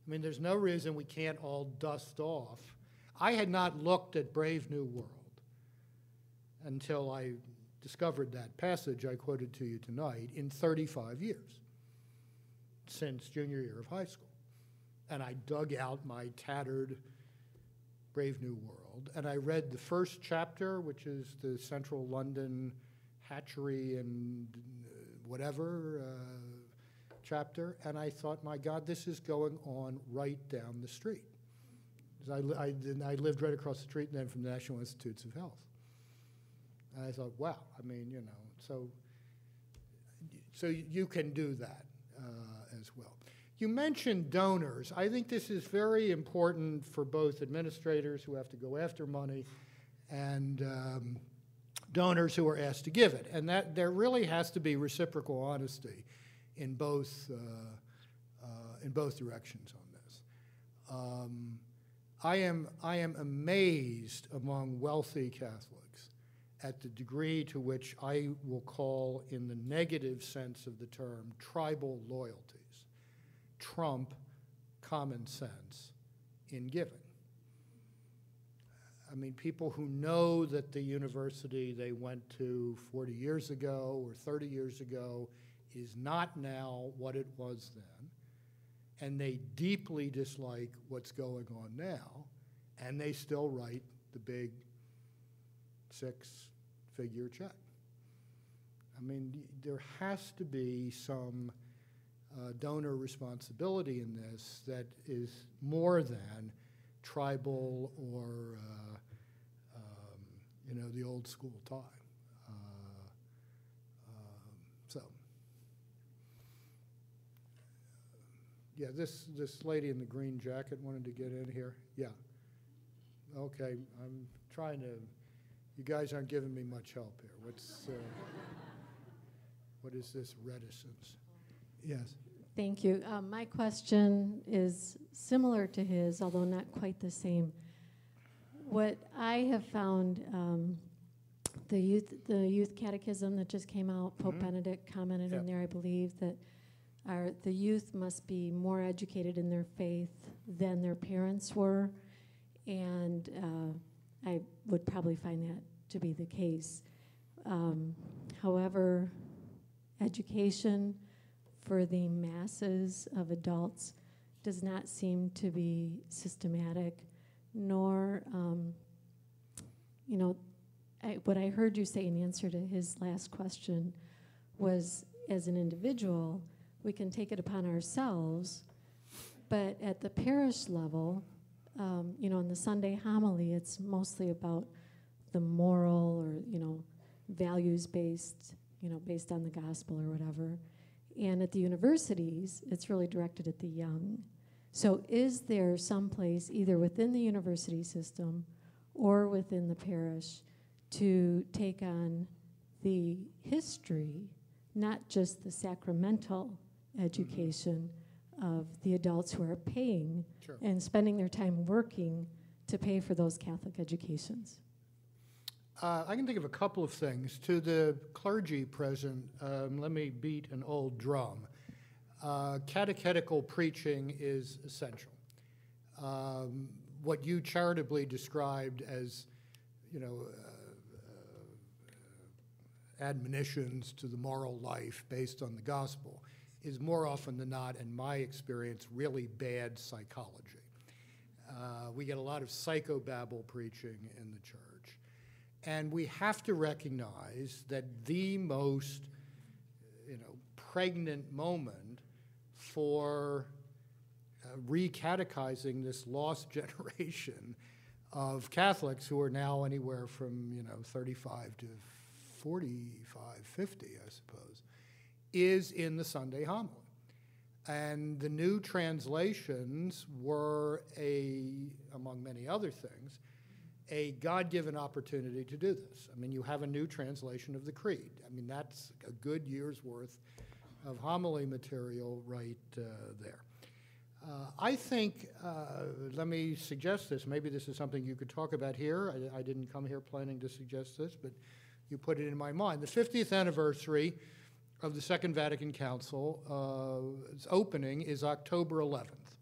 I mean, there's no reason we can't all dust off. I had not looked at Brave New World until I discovered that passage I quoted to you tonight in 35 years, since junior year of high school. And I dug out my tattered Brave New World, and I read the first chapter, which is the central London hatchery and whatever chapter, and I thought, my God, this is going on right down the street. I lived right across the street then from the National Institutes of Health. And I thought, wow, I mean, so you can do that as well. You mentioned donors. I think this is very important for both administrators who have to go after money and donors who are asked to give it. And that there really has to be reciprocal honesty in both directions on this. I am amazed among wealthy Catholics at the degree to which I will call, in the negative sense of the term, tribal loyalties trump common sense in giving. I mean, people who know that the university they went to 40 years ago or 30 years ago is not now what it was then, and they deeply dislike what's going on now, and they still write the big 6-figure check. I mean, there has to be some donor responsibility in this that is more than tribal or the old school tie. Yeah, this lady in the green jacket wanted to get in here. Yeah. Okay, I'm trying to. You guys aren't giving me much help here. What is this reticence? Yes. Thank you. My question is similar to his, although not quite the same. What I have found, the youth catechism that just came out, Pope Benedict commented in there, I believe, that the youth must be more educated in their faith than their parents were, and I would probably find that to be the case. However, education for the masses of adults does not seem to be systematic, nor, what I heard you say in answer to his last question was, as an individual, we can take it upon ourselves, but at the parish level, in the Sunday homily, it's mostly about the moral or, values-based, based on the gospel or whatever. And at the universities, it's really directed at the young. So is there some place, either within the university system or within the parish, to take on the history, not just the sacramental education of the adults who are paying and spending their time working to pay for those Catholic educations? I can think of a couple of things. To the clergy present, let me beat an old drum. catechetical preaching is essential. What you charitably described as, admonitions to the moral life based on the gospel is more often than not, in my experience, really bad psychology. We get a lot of psychobabble preaching in the church. And we have to recognize that the most, pregnant moment for re-catechizing this lost generation of Catholics who are now anywhere from, 35 to 45, 50, I suppose, is in the Sunday homily. And the new translations were among many other things, a God-given opportunity to do this. I mean, you have a new translation of the Creed. I mean, that's a good year's worth of homily material right there. I think, let me suggest this. Maybe this is something you could talk about here. I didn't come here planning to suggest this, but you put it in my mind. The 50th anniversary of the Second Vatican Council, its opening is October 11th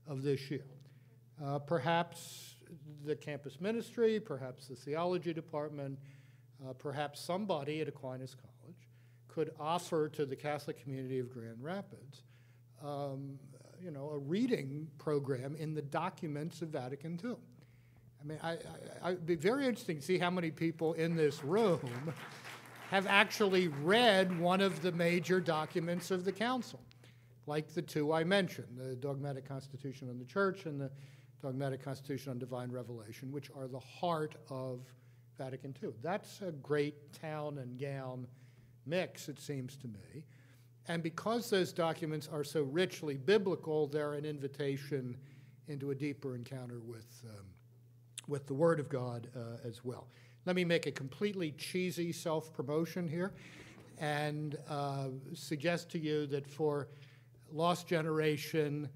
of this year. Perhaps the campus ministry, perhaps the theology department, perhaps somebody at Aquinas College could offer to the Catholic community of Grand Rapids a reading program in the documents of Vatican II. I mean, I'd be very interesting to see how many people in this room have actually read one of the major documents of the Council, like the two I mentioned, the Dogmatic Constitution on the Church and the Dogmatic Constitution on Divine Revelation, which are the heart of Vatican II. That's a great town and gown mix, it seems to me. And because those documents are so richly biblical, they're an invitation into a deeper encounter with the Word of God as well. Let me make a completely cheesy self-promotion here and suggest to you that for Lost Generation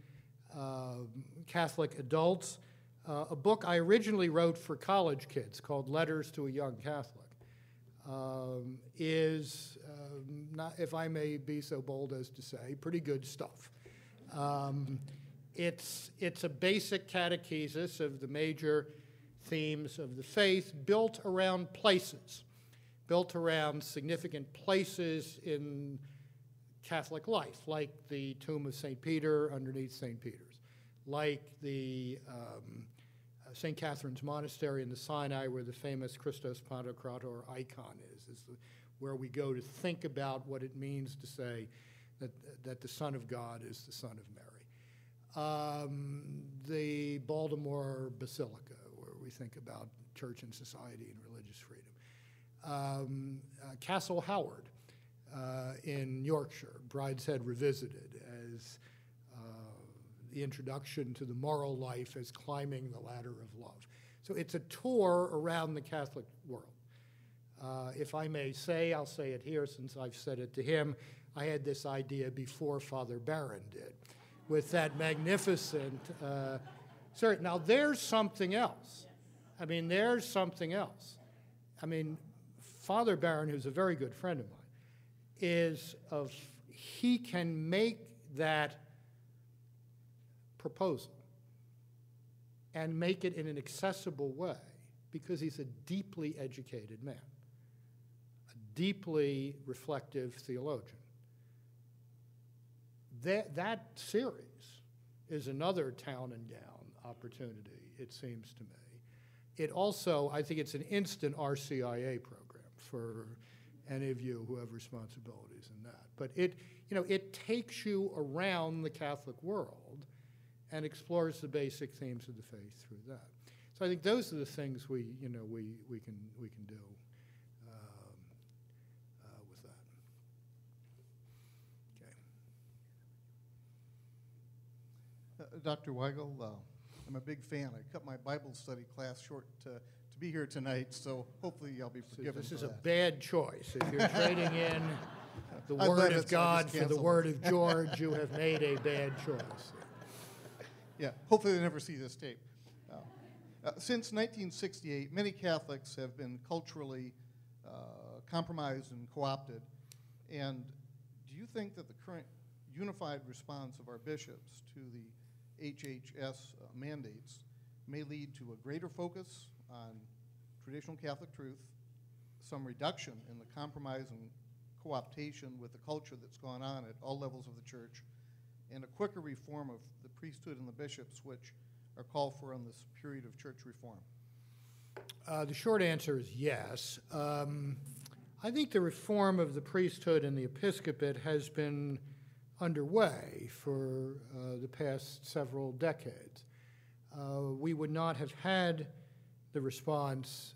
Catholic adults, a book I originally wrote for college kids called Letters to a Young Catholic is, not, if I may be so bold as to say, pretty good stuff. It's a basic catechesis of the major themes of the faith built around places, built around significant places in Catholic life, like the tomb of St. Peter underneath St. Peter's, like the St. Catherine's Monastery in the Sinai where the famous Christos Pantocrator icon is where we go to think about what it means to say that the Son of God is the Son of Mary. The Baltimore Basilica, where we think about church and society and religious freedom. Castle Howard in Yorkshire, Brideshead Revisited, as the introduction to the moral life as climbing the ladder of love. So it's a tour around the Catholic world. If I may say, I'll say it here since I've said it to him, I had this idea before Father Barron did, with that magnificent, now there's something else. I mean, there's something else. I mean, Father Barron, who's a very good friend of mine, he can make that proposal and make it in an accessible way because he's a deeply educated man, a deeply reflective theologian. That series is another town and gown opportunity, it seems to me. It also, I think it's an instant RCIA program for any of you who have responsibilities in that. But it takes you around the Catholic world and explores the basic themes of the faith through that. So I think those are the things we can do with that. Okay. Dr. Weigel, I'm a big fan. I cut my Bible study class short to be here tonight, so hopefully I'll be forgiven. This is a bad choice. If you're trading in the Word of God for the Word of George, you have made a bad choice. Yeah, hopefully they never see this tape. Since 1968, many Catholics have been culturally compromised and co-opted. And do you think that the current unified response of our bishops to the HHS mandates may lead to a greater focus on traditional Catholic truth, some reduction in the compromise and co-optation with the culture that's gone on at all levels of the church, and a quicker reform of the priesthood and the bishops, which are called for in this period of church reform? The short answer is yes. I think the reform of the priesthood and the episcopate has been underway for the past several decades. We would not have had the response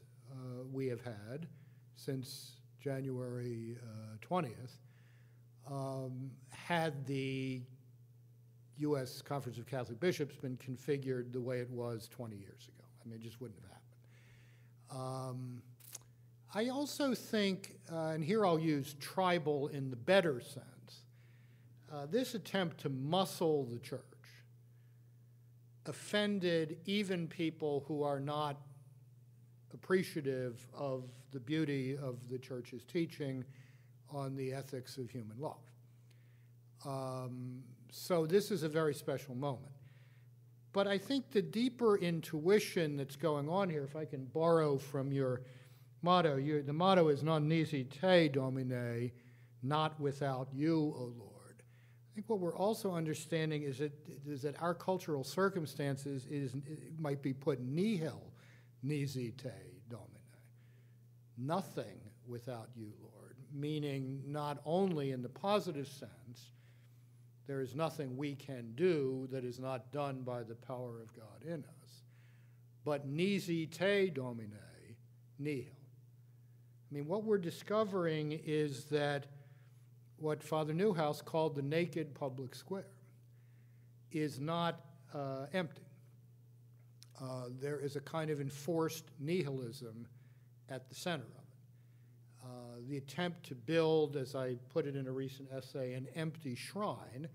we have had since January 20th had the U.S. Conference of Catholic Bishops been configured the way it was 20 years ago. I mean, it just wouldn't have happened. I also think, and here I'll use tribal in the better sense, this attempt to muscle the church offended even people who are not appreciative of the beauty of the church's teaching on the ethics of human love. So this is a very special moment. But I think the deeper intuition that's going on here, if I can borrow from your motto, the motto is non nisi te, Domine, not without you, O Lord. I think what we're also understanding is that our cultural circumstances might be put nihil nisi te, Domine. Nothing without you, Lord, meaning not only in the positive sense, there is nothing we can do that is not done by the power of God in us, but nisi te, Domine, nihil. I mean, what we're discovering is that what Father Newhouse called the naked public square is not empty. There is a kind of enforced nihilism at the center of it. The attempt to build, as I put it in a recent essay, an empty shrine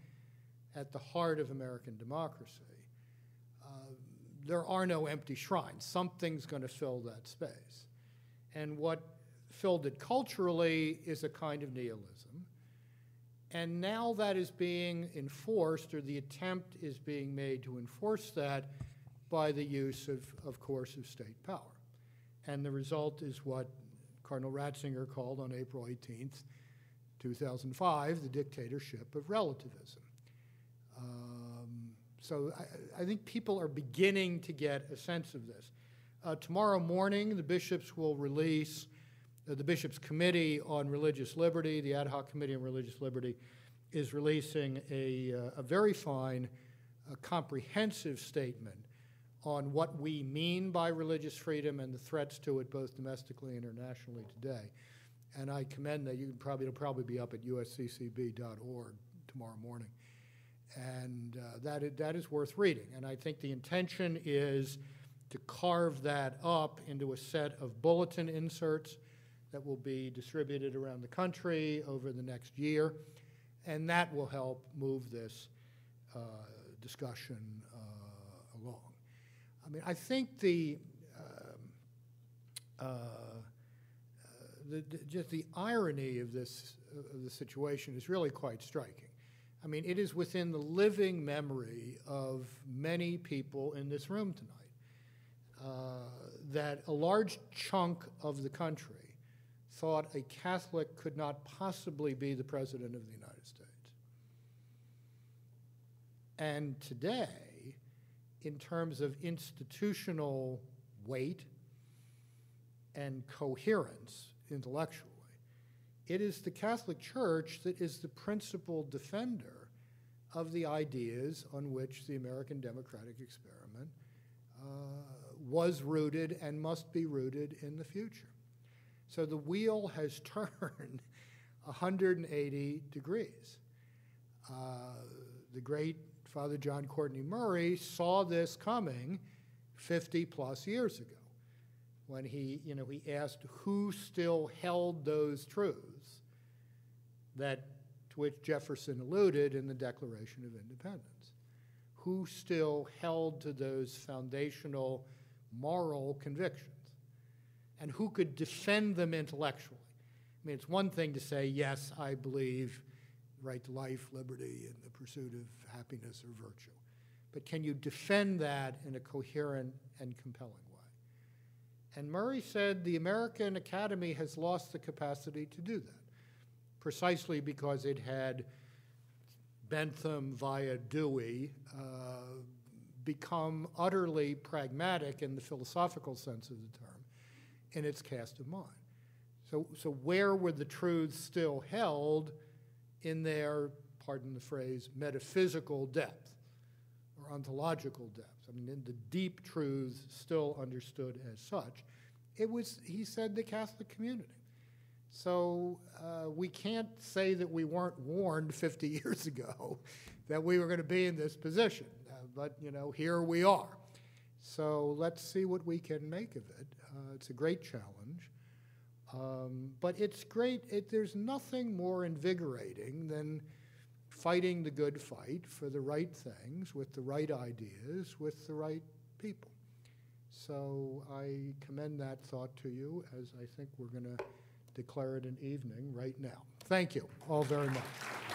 at the heart of American democracy. There are no empty shrines. Something's going to fill that space. And what filled it culturally is a kind of nihilism. And now that is being enforced, or the attempt is being made to enforce that by the use of coercive state power. And the result is what Cardinal Ratzinger called on April 18th, 2005, the dictatorship of relativism. So I think people are beginning to get a sense of this. Tomorrow morning, the bishops will release, the Bishops' Committee on Religious Liberty, the Ad Hoc Committee on Religious Liberty, is releasing a very fine, comprehensive statement on what we mean by religious freedom and the threats to it both domestically and internationally today. And I commend that. It'll probably be up at usccb.org tomorrow morning. And that is worth reading. And I think the intention is to carve that up into a set of bulletin inserts that will be distributed around the country over the next year. And that will help move this discussion along. I mean, I think just the irony of the situation is really quite striking. I mean, it is within the living memory of many people in this room tonight that a large chunk of the country thought a Catholic could not possibly be the President of the United States. And today, in terms of institutional weight and coherence intellectually, it is the Catholic Church that is the principal defender of the ideas on which the American democratic experiment was rooted and must be rooted in the future. So the wheel has turned 180 degrees. The great Father John Courtney Murray saw this coming 50 plus years ago when he asked who still held those truths to which Jefferson alluded in the Declaration of Independence. Who still held to those foundational moral convictions? And who could defend them intellectually? I mean, it's one thing to say, yes, I believe right to life, liberty, and the pursuit of happiness or virtue. But can you defend that in a coherent and compelling way? And Murray said the American Academy has lost the capacity to do that, precisely because it had Bentham via Dewey become utterly pragmatic in the philosophical sense of the term in its cast of mind. So where were the truths still held in their, pardon the phrase, metaphysical depth or ontological depth? I mean, in the deep truths still understood as such. It was, he said, the Catholic community. So we can't say that we weren't warned 50 years ago that we were going to be in this position. But, you know, here we are. So let's see what we can make of it. It's a great challenge. But it's great. There's nothing more invigorating than fighting the good fight for the right things, with the right ideas, with the right people. So I commend that thought to you, as I think we're going to declare it an evening right now. Thank you all very much.